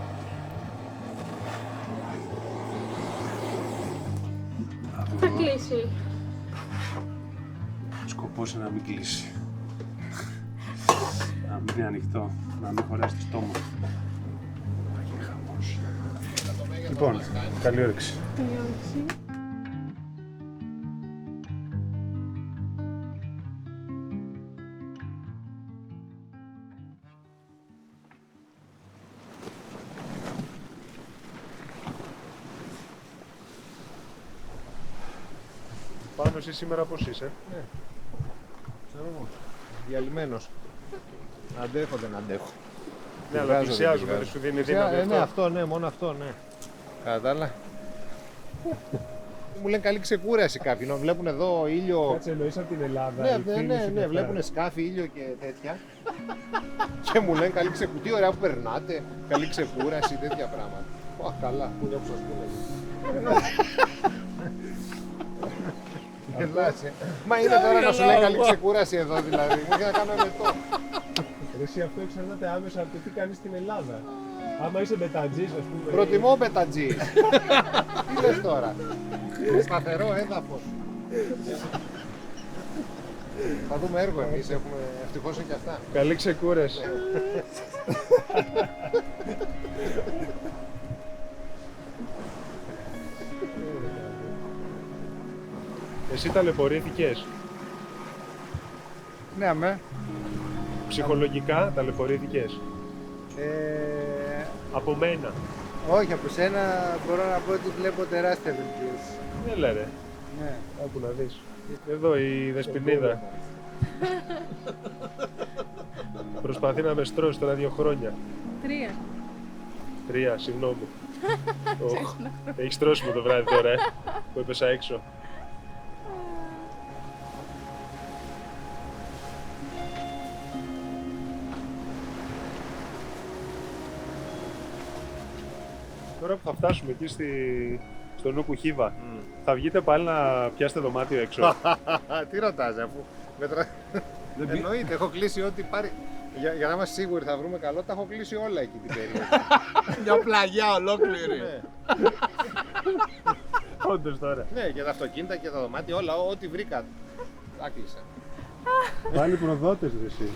Θα κλείσει. Ο σκοπός είναι να μην κλείσει. Να μην είναι ανοιχτό, να μην χωρέσει το στόμα. Θα γίνει χαμός. Λοιπόν, καλή όρεξη. Λιώσε. Πάνω εσύ σήμερα πώς είσαι? Ξέρω εγώ. Διαλυμένος. Αντέχω, δεν αντέχω. Ναι, αλλά πλησιάζουμε, δεν σου δίνει δύναμη Ναι, αυτό, ναι, μόνο αυτό, ναι. Κατά τα άλλα. Μου λένε καλή ξεκούραση κάποιοι, να βλέπουν εδώ ήλιο. Κάτσε εννοείς από την Ελλάδα. Ναι, βλέπουν σκάφη, ήλιο και τέτοια. Και μου λένε καλή ξεκούραση. Τι ωραία που περνάτε, καλή ξεκούραση, τέτοια πράγματα. Ω, καλά, που είναι όπως σας πούμε. Γελάσαι. Μα είναι τώρα να σου λέει καλή ξεκούραση εδώ δηλαδή. Μου να κάνω εμετό. Εσύ αυτό εξαρτάται άμεσα από το τι κάνεις στην Ελλάδα. Άμα είσαι μπετατζής, ας πούμε. Προτιμώ μπετατζής. Τι λες τώρα. Σταθερό έδαφος. Θα δούμε έργο εμείς, έχουμε ευτυχώς και αυτά. Καλή ξεκούραση. Εσύ ταλαιπωρήθηκες. Ναι, αμέ. Ψυχολογικά ταλαιπωρήθηκες. Από μένα. Όχι, από σένα μπορώ να πω ότι βλέπω τεράστια βελτίωση. Δεν λένε. Ναι. Άκου να δεις. Εδώ η Δεσποινίδα. Προσπαθεί να με στρώσει τώρα 2 χρόνια. 3. 3, συγγνώμη. Έχεις τρώσει με το βράδυ τώρα, που έπεσα έξω. Τώρα που θα φτάσουμε εκεί στο Νούκου Χίβα, θα βγείτε πάλι να πιάσετε δωμάτιο έξω. Τι ρωτάς αφού μετρα... Εννοείται, έχω κλείσει ό,τι πάρει. Για να είμαστε σίγουροι θα βρούμε καλό, τα έχω κλείσει όλα εκεί την περίοδο. Μια πλαγιά ολόκληρη. Ναι. Όντως τώρα. Ναι, και τα αυτοκίνητα και τα δωμάτια, όλα, ό,τι βρήκα. Τα κλείσα. Πάλι προδότες ρε εσύ.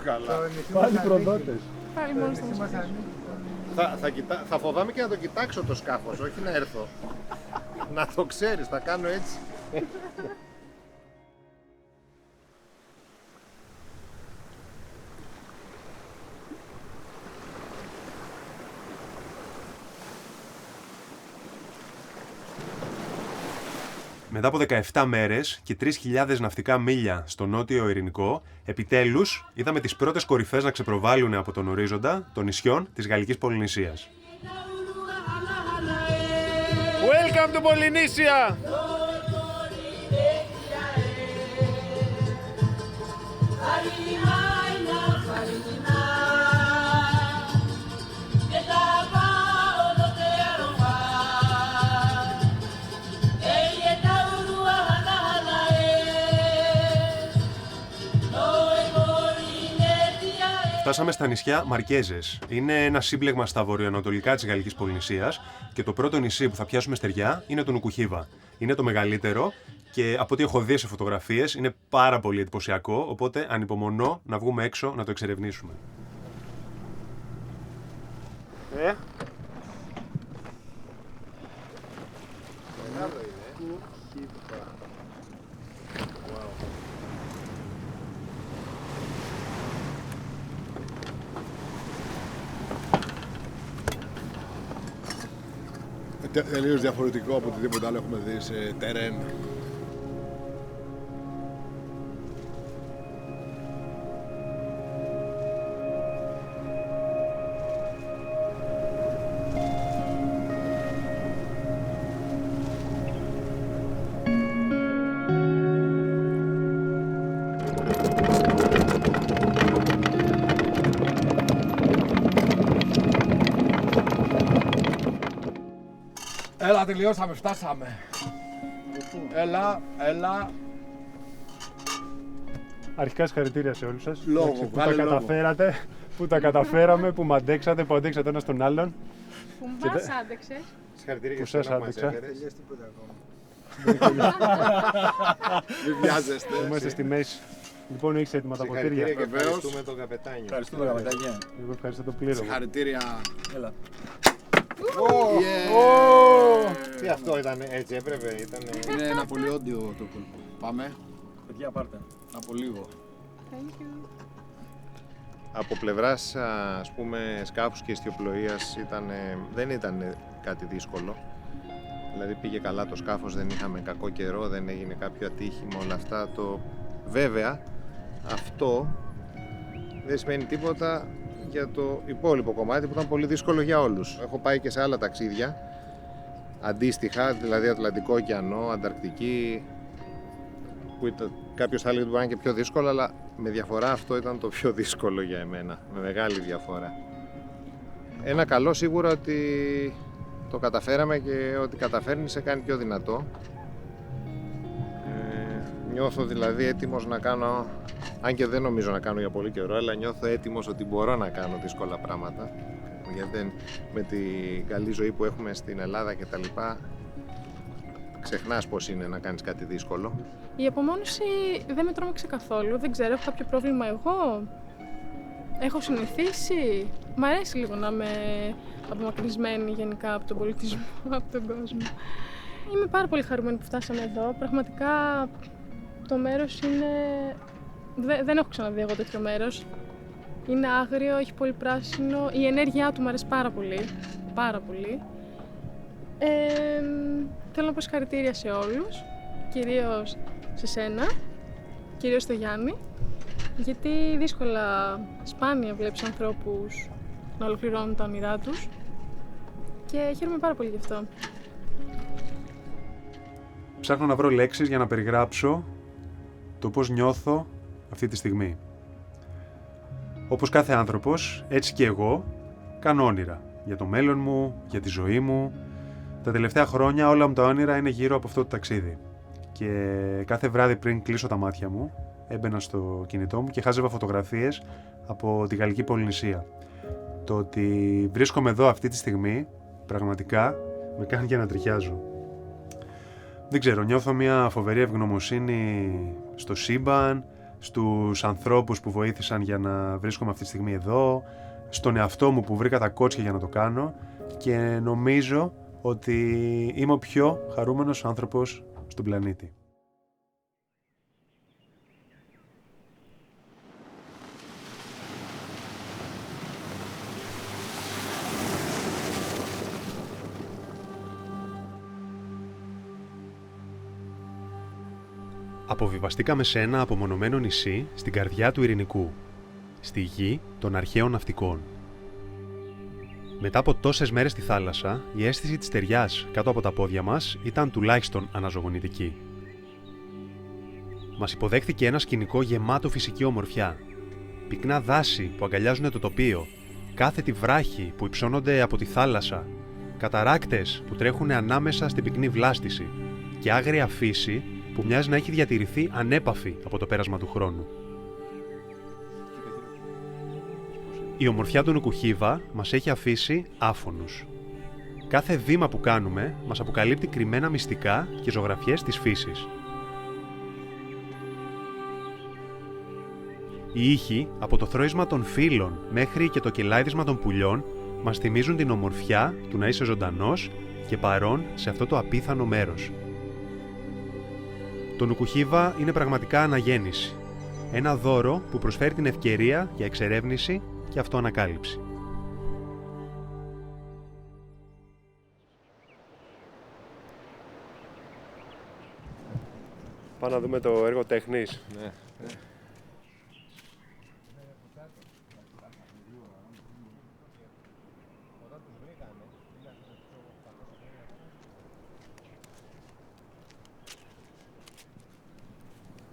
Καλά. Πάλι προδότες. Πάλι μόνος θα μας πεις. Θα φοβάμαι και να το κοιτάξω το σκάφος, όχι να έρθω. Να το ξέρεις, θα κάνω έτσι. Μετά από 17 μέρες και 3.000 ναυτικά μίλια στο νότιο Ειρηνικό, επιτέλους είδαμε τις πρώτες κορυφές να ξεπροβάλλουν από τον ορίζοντα των νησιών της Γαλλικής Πολυνησίας. Welcome to Polynesia! Φτάσαμε στα νησιά Μαρκέζες. Είναι ένα σύμπλεγμα στα βορειοανατολικά της Γαλλικής Πολυνησίας και το πρώτο νησί που θα πιάσουμε στεριά είναι το Νουκουχίβα. Είναι το μεγαλύτερο και από ό,τι έχω δει σε φωτογραφίες είναι πάρα πολύ εντυπωσιακό, οπότε ανυπομονώ να βγούμε έξω να το εξερευνήσουμε. Τελείως διαφορετικό από οτιδήποτε άλλο έχουμε δει σε τερέν. Έλα, τελειώσαμε, φτάσαμε. Έλα. Αρχικά συγχαρητήρια σε όλους σας. Λόγο, Εντάξει, που βάλε τα λόγο. καταφέρατε, που τα καταφέραμε, που μαντέξατε, που αντέξατε ένας τον άλλον. Που μας άντεξες. Συγχαρητήρια Που για σας σένα που μας άντεξα. έφερες. Τελειώσει τίποτα ακόμα. Μην βιάζεστε. Είμαστε στη μέση. Λοιπόν, έχεις έτοιμα τα ποτήρια. Συγχαρητήρια και Βεβαίως. ευχαριστούμε τον καπετάνιο. Ευχαριστούμε, καπετάνια. Εγώ ευχαριστώ το πλήρωμα. Συγχαρητήρια. Τι αυτό ήταν, έτσι έπρεπε, ήταν. Είναι ένα πολύ όντιο το κόλπο. Πάμε. Παιδιά, πάρτε. Από λίγο. Thank you. Από πλευράς, ας πούμε, σκάφους και ιστιοπλοείας δεν ήταν κάτι δύσκολο. Δηλαδή πήγε καλά το σκάφος, δεν είχαμε κακό καιρό, δεν έγινε κάποιο ατύχημα, όλα αυτά. Βέβαια, αυτό δεν σημαίνει τίποτα για το υπόλοιπο κομμάτι που ήταν πολύ δύσκολο για όλους. Έχω πάει και σε άλλα ταξίδια, αντίστοιχα, δηλαδή Ατλαντικό ωκεανό, Ανταρκτική, που κάποιος θα έλεγε ότι μπορεί να είναι και πιο δύσκολο, αλλά με διαφορά αυτό ήταν το πιο δύσκολο για εμένα, με μεγάλη διαφορά. Ένα καλό σίγουρα ότι το καταφέραμε και ότι καταφέρνει σε κάνει πιο δυνατό. Νιώθω δηλαδή έτοιμος να κάνω, αν και δεν νομίζω να κάνω για πολύ καιρό, αλλά νιώθω έτοιμος ότι μπορώ να κάνω δύσκολα πράγματα. Γιατί με την καλή ζωή που έχουμε στην Ελλάδα και τα λοιπά, ξεχνάς πώς είναι να κάνεις κάτι δύσκολο. Η απομόνωση δεν με τρόμαξε καθόλου. Δεν ξέρω, έχω κάποιο πρόβλημα εγώ. Έχω συνηθίσει. Μ' αρέσει λίγο να είμαι απομακρυσμένη γενικά από τον πολιτισμό, από τον κόσμο. Είμαι πάρα πολύ χαρούμενη που φτάσαμε εδώ. Πραγματικά το μέρος είναι... Δεν έχω ξαναδεί εγώ τέτοιο μέρος. Είναι άγριο, έχει πολύ πράσινο. Η ενέργειά του μου αρέσει πάρα πολύ. Πάρα πολύ. Θέλω να πω συγχαρητήρια σε όλους. Κυρίως σε σένα. Κυρίως στο Γιάννη. Γιατί δύσκολα, σπάνια βλέπεις ανθρώπους να ολοκληρώνουν τα όνειρά τους. Και χαίρομαι πάρα πολύ γι' αυτό. Ψάχνω να βρω λέξεις για να περιγράψω το πώς νιώθω αυτή τη στιγμή. Όπως κάθε άνθρωπος, έτσι και εγώ, κάνω όνειρα. Για το μέλλον μου, για τη ζωή μου. Τα τελευταία χρόνια όλα μου τα όνειρα είναι γύρω από αυτό το ταξίδι. Και κάθε βράδυ πριν κλείσω τα μάτια μου, έμπαινα στο κινητό μου και χάζευα φωτογραφίες από τη Γαλλική Πολυνησία. Το ότι βρίσκομαι εδώ αυτή τη στιγμή, πραγματικά, με κάνει και να τριχιάζω. Δεν ξέρω, νιώθω μια φοβερή ευγνωμοσύνη στο σύμπαν, στους ανθρώπους που βοήθησαν για να βρίσκομαι αυτή τη στιγμή εδώ, στον εαυτό μου που βρήκα τα κότσια για να το κάνω και νομίζω ότι είμαι ο πιο χαρούμενος άνθρωπος στον πλανήτη. Αποβιβαστήκαμε σε ένα απομονωμένο νησί στην καρδιά του Ειρηνικού, στη γη των αρχαίων ναυτικών. Μετά από τόσες μέρες στη θάλασσα, η αίσθηση της στεριάς κάτω από τα πόδια μας ήταν τουλάχιστον αναζωογονητική. Μας υποδέχθηκε ένα σκηνικό γεμάτο φυσική ομορφιά. Πυκνά δάση που αγκαλιάζουν το τοπίο, κάθετοι βράχοι που υψώνονται από τη θάλασσα, καταράκτες που τρέχουν ανάμεσα στην πυκνή βλάστηση και άγρια φύση που μοιάζει να έχει διατηρηθεί ανέπαφη από το πέρασμα του χρόνου. Η ομορφιά του Νουκουχίβα μας έχει αφήσει άφωνους. Κάθε βήμα που κάνουμε μας αποκαλύπτει κρυμμένα μυστικά και ζωγραφιές της φύσης. Οι ήχοι, από το θρώισμα των φύλων μέχρι και το κελάιδισμα των πουλιών, μας θυμίζουν την ομορφιά του να είσαι ζωντανός και παρόν σε αυτό το απίθανο μέρος. Το Νουκουχίβα είναι πραγματικά αναγέννηση. Ένα δώρο που προσφέρει την ευκαιρία για εξερεύνηση και αυτοανακάλυψη. Πάμε να δούμε το έργο τέχνης. Ναι.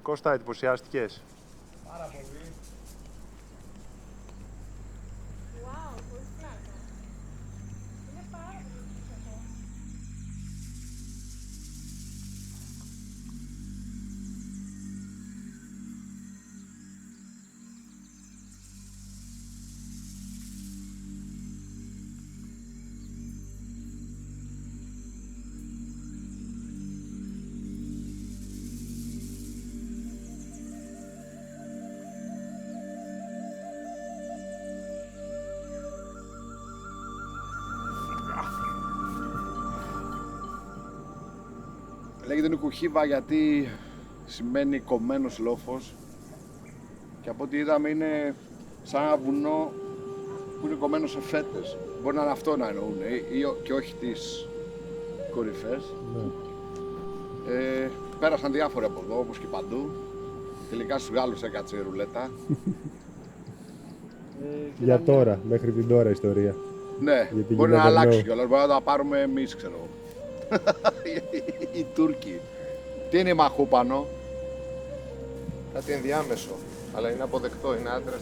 Κώστα, εντυπωσιάστηκες? Πάρα πολύ. Wow, πολύ πλάκα. Είναι πάρα πολύ ψηφιακό. Λέγεται Νουκουχίβα γιατί σημαίνει κομμένος λόφος και από ό,τι είδαμε είναι σαν ένα βουνό που είναι κομμένο σε φέτες. Μπορεί να είναι αυτό να εννοούν και όχι τις κορυφές. Πέρασαν διάφοροι από εδώ όπως και παντού. Τελικά στους Γάλλους έκατσε η ρουλέτα. Για τώρα, μέχρι την τώρα ιστορία. Ναι, Γιατί μπορεί να you never αλλάξει know. κιόλας, μπορεί να τα πάρουμε εμείς, ξέρω εγώ. Οι Τούρκοι. Τι είναι η Μαχούπανο? Κάτι ενδιάμεσο, αλλά είναι αποδεκτό. Είναι άντρας,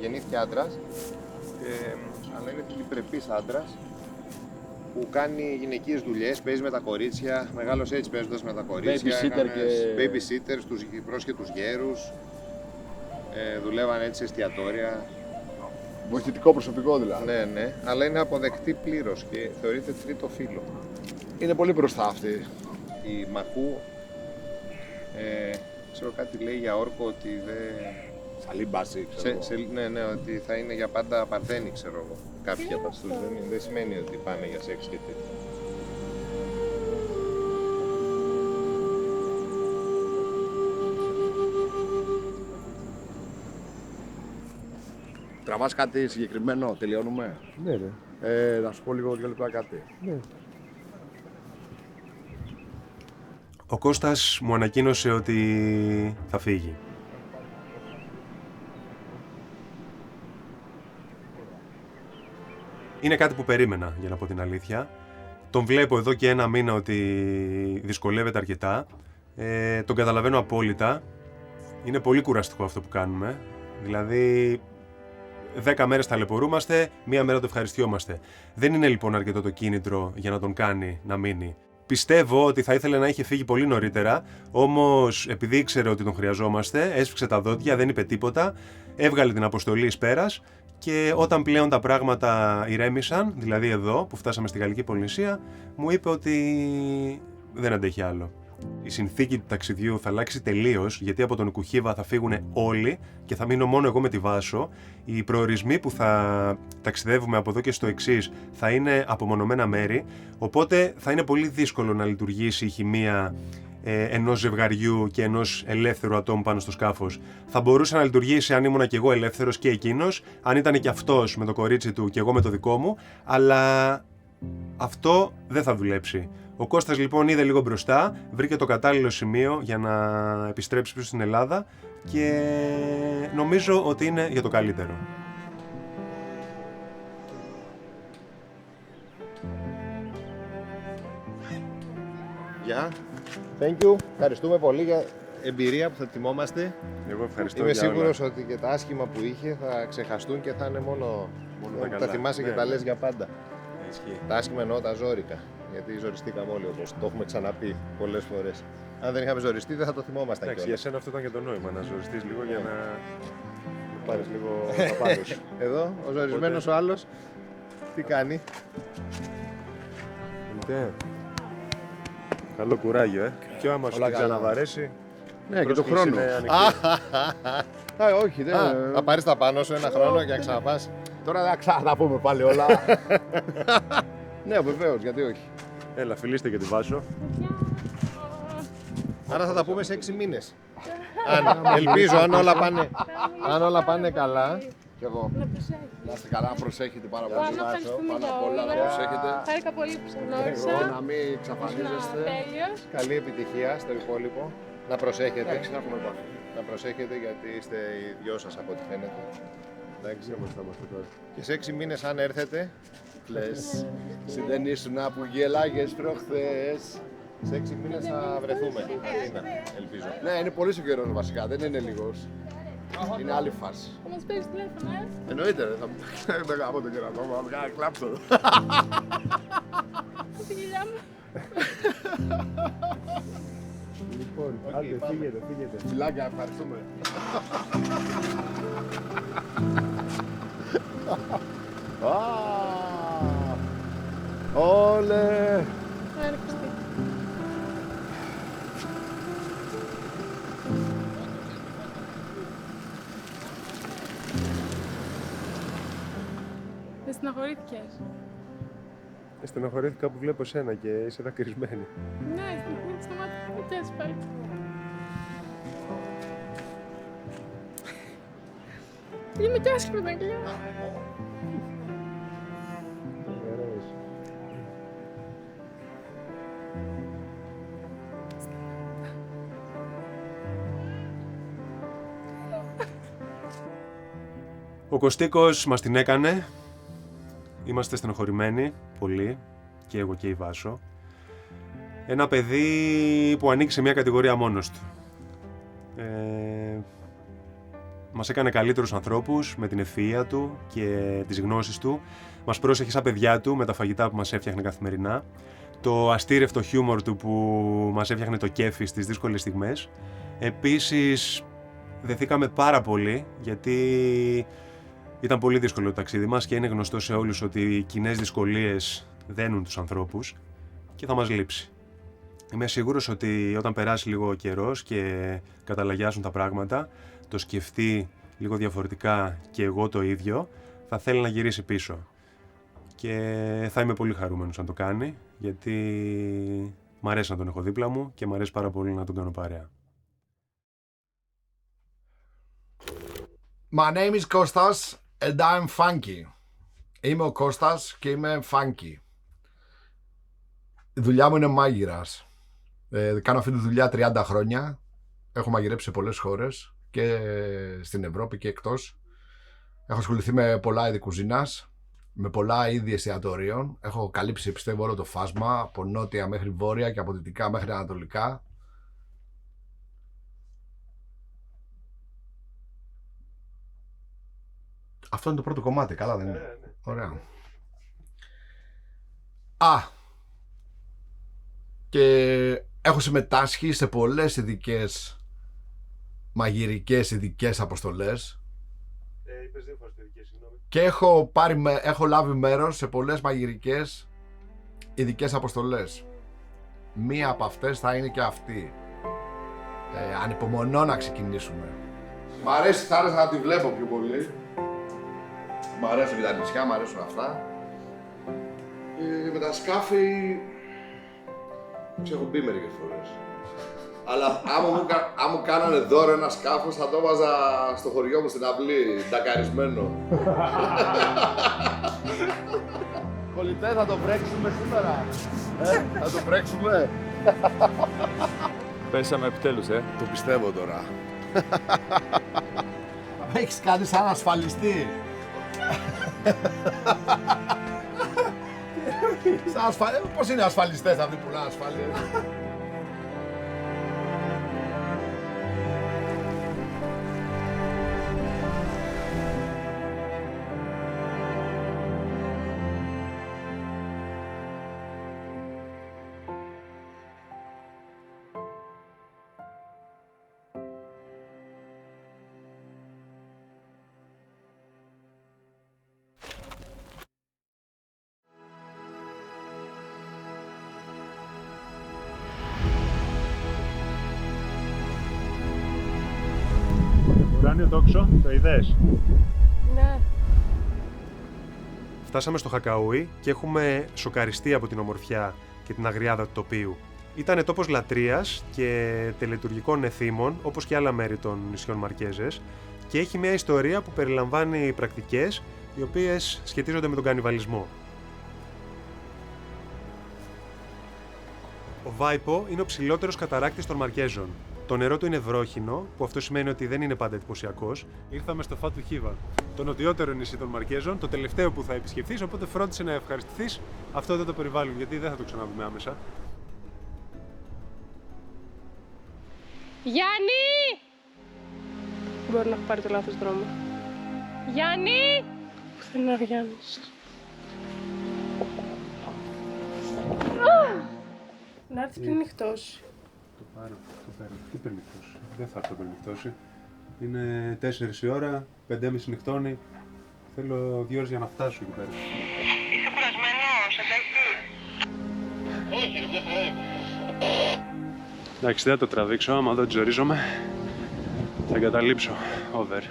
γεννήθηκε άντρας, αλλά είναι φιλιπρεπής άντρας που κάνει γυναικείες δουλειές, παίζει με τα κορίτσια, μεγάλωσε έτσι παίζοντας με τα κορίτσια. Babysitter και- Babysitters, τους πρόσχετους γέρους, δουλεύαν έτσι σε εστιατόρια. Βοηθητικό προσωπικό δηλαδή. Ναι, ναι, αλλά είναι αποδεκτή πλήρως και θεωρείται τρίτο φύλο. Είναι πολύ μπροστά αυτή. Η Μαχού, ξέρω κάτι λέει για όρκο ότι δεν... Σαλίμπαση, ξέρω εγώ. Ναι, ναι, ότι θα είναι για πάντα παρθένοι, ξέρω εγώ. Κάποιοι από αυτούς. Δεν σημαίνει ότι πάνε για σεξ και τέτοια. Τραβάς κάτι συγκεκριμένο, τελειώνουμε. Ναι, ναι. Να σου πω λίγο 2 λεπτά κάτι. Ναι. Ο Κώστας μου ανακοίνωσε ότι θα φύγει. Είναι κάτι που περίμενα, για να πω την αλήθεια. Τον βλέπω εδώ και 1 μήνα ότι δυσκολεύεται αρκετά. Τον καταλαβαίνω απόλυτα. Είναι πολύ κουραστικό αυτό που κάνουμε. Δηλαδή, 10 μέρες ταλαιπωρούμαστε, 1 μέρα το ευχαριστιόμαστε. Δεν είναι λοιπόν αρκετό το κίνητρο για να τον κάνει να μείνει. Πιστεύω ότι θα ήθελε να είχε φύγει πολύ νωρίτερα, όμως επειδή ήξερε ότι τον χρειαζόμαστε, έσφιξε τα δόντια, δεν είπε τίποτα, έβγαλε την αποστολή εις πέρας και όταν πλέον τα πράγματα ηρέμησαν, δηλαδή εδώ που φτάσαμε στη Γαλλική Πολυνησία, μου είπε ότι δεν αντέχει άλλο. Η συνθήκη του ταξιδιού θα αλλάξει τελείως, γιατί από τον Νουκουχίβα θα φύγουν όλοι και θα μείνω μόνο εγώ με τη Βάσο. Οι προορισμοί που θα ταξιδεύουμε από εδώ και στο εξής θα είναι απομονωμένα μέρη, οπότε θα είναι πολύ δύσκολο να λειτουργήσει η χημεία ενός ζευγαριού και ενός ελεύθερου ατόμου πάνω στο σκάφος. Θα μπορούσε να λειτουργήσει αν ήμουνα κι εγώ ελεύθερος και εκείνος, αν ήταν κι αυτός με το κορίτσι του και εγώ με το δικό μου, αλλά αυτό δεν θα δουλέψει. Ο Κώστας λοιπόν είδε λίγο μπροστά, βρήκε το κατάλληλο σημείο για να επιστρέψει πίσω στην Ελλάδα και νομίζω ότι είναι για το καλύτερο. Γεια. Thank you. Ευχαριστούμε πολύ για εμπειρία που θα θυμόμαστε. Εγώ ευχαριστώ. Είμαι για όλα. σίγουρος ότι και τα άσχημα που είχε θα ξεχαστούν και θα είναι μόνο τα τα καλά. θυμάσαι Ναι, και τα ναι. λες για πάντα. Ισχύει. Τα άσχημα εννοώ τα ζόρικα. Γιατί ζοριστήκαμε όλοι όπως το έχουμε ξαναπεί πολλές φορές. Αν δεν είχαμε ζοριστεί δεν θα το θυμόμασταν Εντάξει, για κιόλας. σένα αυτό ήταν και το νόημα, να ζοριστείς λίγο για να πάρεις λίγο απάντηση. Εδώ ο ζορισμένος ο άλλος τι κάνει. Δείτε. Καλό κουράγιο, Πιο άμα σου Όλα την καλά. ξαναβαρέσει. Ναι, και το πρόσκληση χρόνο. είναι ανοιχτή. Όχι, δεν. Θα πάρεις τα πάνω σου 1 χρόνο και να ξαναπάς. Τώρα δεν θα πούμε πάλι όλα. Ναι, βεβαίως, γιατί όχι. Έλα, φιλήστε και τη Βάσο. Άρα θα τα πούμε σε 6 μήνες. Ελπίζω, αν όλα πάνε καλά. Κι εγώ. Να προσέχετε. Να είστε καλά, να προσέχετε πάρα πολύ. Πάμε, ευχαριστούμε Πάνω για απ' όλα να όλα. προσέχετε. Χάρηκα πολύ που σας γνώρισα. Να μην εξαφανίζεστε. Τέλειος. Καλή επιτυχία στο υπόλοιπο. Να προσέχετε. Εντάξει, να έχουμε επαφή. Να προσέχετε γιατί είστε οι δυο σας από ό,τι φαίνεται. Εντάξει. Και σε 6 μήνες αν έρθετε, Λες, εσύ δεν ήσουν που γελάγες προχθές. σε 6 μήνες θα βρεθούμε. Αθήνα, ελπίζω. Ναι, είναι πολύ ο καιρός βασικά, δεν είναι λίγος. Είναι άλλη φάση. Θα μας παίρνεις τηλέφωνο, Εννοείται, ρε, θα μου δεν γάμω τον κερατό μου, θα κλάψω. Τη γυλιά μου. Λοιπόν, άντε, φύγετε. Φιλάκια, ευχαριστούμε. Όλε! Άρα, Χριστί. Δεν στεναχωρήθηκες? Στεναχωρήθηκα που βλέπω σένα και είσαι δακρυσμένη. Ναι, στεναχωρήθηκες στο μάτι. Τι ας πάει. Είμαι κι άσχημη με τα αγγλιά. Ο Κωστίκος μας την έκανε. Είμαστε στενοχωρημένοι πολύ, και εγώ και η Βάσο. Ένα παιδί που ανήκει σε μια κατηγορία μόνος του. Μας έκανε καλύτερους ανθρώπους με την ευφυΐα του και τις γνώσεις του. Μας πρόσεχε σαν παιδιά του με τα φαγητά που μας έφτιαχνε καθημερινά. Το αστήρευτο χιούμορ του που μας έφτιαχνε το κέφι στις δύσκολες στιγμές. Επίσης, δεθήκαμε πάρα πολύ γιατί ήταν πολύ δύσκολο το ταξίδι μας και είναι γνωστό σε όλους ότι οι κοινές δυσκολίες δένουν τους ανθρώπους και θα μας λείψει. Είμαι σίγουρος ότι όταν περάσει λίγο ο καιρός και καταλαγιάσουν τα πράγματα, το σκεφτεί λίγο διαφορετικά και εγώ το ίδιο, θα θέλει να γυρίσει πίσω. Και θα είμαι πολύ χαρούμενος αν το κάνει, γιατί μ' αρέσει να τον έχω δίπλα μου και μ' αρέσει πάρα πολύ να τον κάνω παρέα. My name is Kostas and I'm funky. Είμαι ο Κώστας και είμαι funky. Η δουλειά μου είναι μάγειρας. Κάνω αυτή τη δουλειά 30 χρόνια. Έχω μαγειρέψει σε πολλές χώρες και στην Ευρώπη και εκτός. Έχω ασχοληθεί με πολλά είδη κουζίνας, με πολλά είδη εστιατορίων. Έχω καλύψει, πιστεύω, όλο το φάσμα, από νότια μέχρι βόρεια και από δυτικά μέχρι ανατολικά. Αυτό είναι το πρώτο κομμάτι, καλά δεν είναι? Ναι. Ωραία. Και έχω συμμετάσχει σε πολλές μαγειρικές ειδικές αποστολές. Είπες δύο φορές ειδικές, συγγνώμη. Και έχω λάβει μέρος σε πολλές μαγειρικές ειδικές αποστολές. Μία από αυτές θα είναι και αυτή. Ανυπομονώ να ξεκινήσουμε. Μ' αρέσει, θα άρεσε να τη βλέπω πιο πολύ. Μ' αρέσουν τα νησιά, μ' αρέσουν αυτά. Με τα σκάφη... Τους έχω μπει μερικές φορές. Αλλά άμα μου κάνανε δώρο ένα σκάφος, θα το βάζα στο χωριό μου στην αυλή, ντακαρισμένο. Πολιτέ, θα το βρέξουμε σήμερα. Θα το βρέξουμε. Πέσαμε επιτέλους, Το πιστεύω τώρα. Έχεις κάνει σαν ασφαλιστή. Πώς είναι ασφαλιστές αυτοί που πουλάνε ασφαλίες? Ουράνιο τόξο, το είδες? Ναι. Φτάσαμε στο Χακαούι και έχουμε σοκαριστεί από την ομορφιά και την αγριάδα του τοπίου. Ήταν τόπος λατρείας και τελετουργικών εθήμων, όπως και άλλα μέρη των νησιών Μαρκέζες, και έχει μια ιστορία που περιλαμβάνει πρακτικές οι οποίες σχετίζονται με τον κανιβαλισμό. Ο Βάιπο είναι ο ψηλότερος καταράκτης των Μαρκέζων. Το νερό του είναι βρόχινο, που αυτό σημαίνει ότι δεν είναι πάντα εντυπωσιακός. Ήρθαμε στο Φάτου Χίβα, το νοτιότερο νησί των Μαρκέζων, το τελευταίο που θα επισκεφθείς, οπότε φρόντισε να ευχαριστηθείς αυτό εδώ το περιβάλλον, γιατί δεν θα το ξαναδούμε άμεσα. Γιάννη! Μπορεί να έχω πάρει το λάθος δρόμο. Γιάννη! Πού είναι ο Γιάννης? Να έρθει πριν νυχτώσει. Το πάρω, το παίρνω. Τι περνυχτώσει? Δεν θα το περνυχτώσει. Είναι 4 η ώρα, 5:30 νυχτώνει. Θέλω 2 ώρες για να φτάσω εκεί πέρα. Είσαι κουρασμένος, εντάξει? Όχι, δεν θα είμαι. Εντάξει, δεν θα το τραβήξω, άμα δεν τζορίζομαι θα εγκαταλείψω. Over.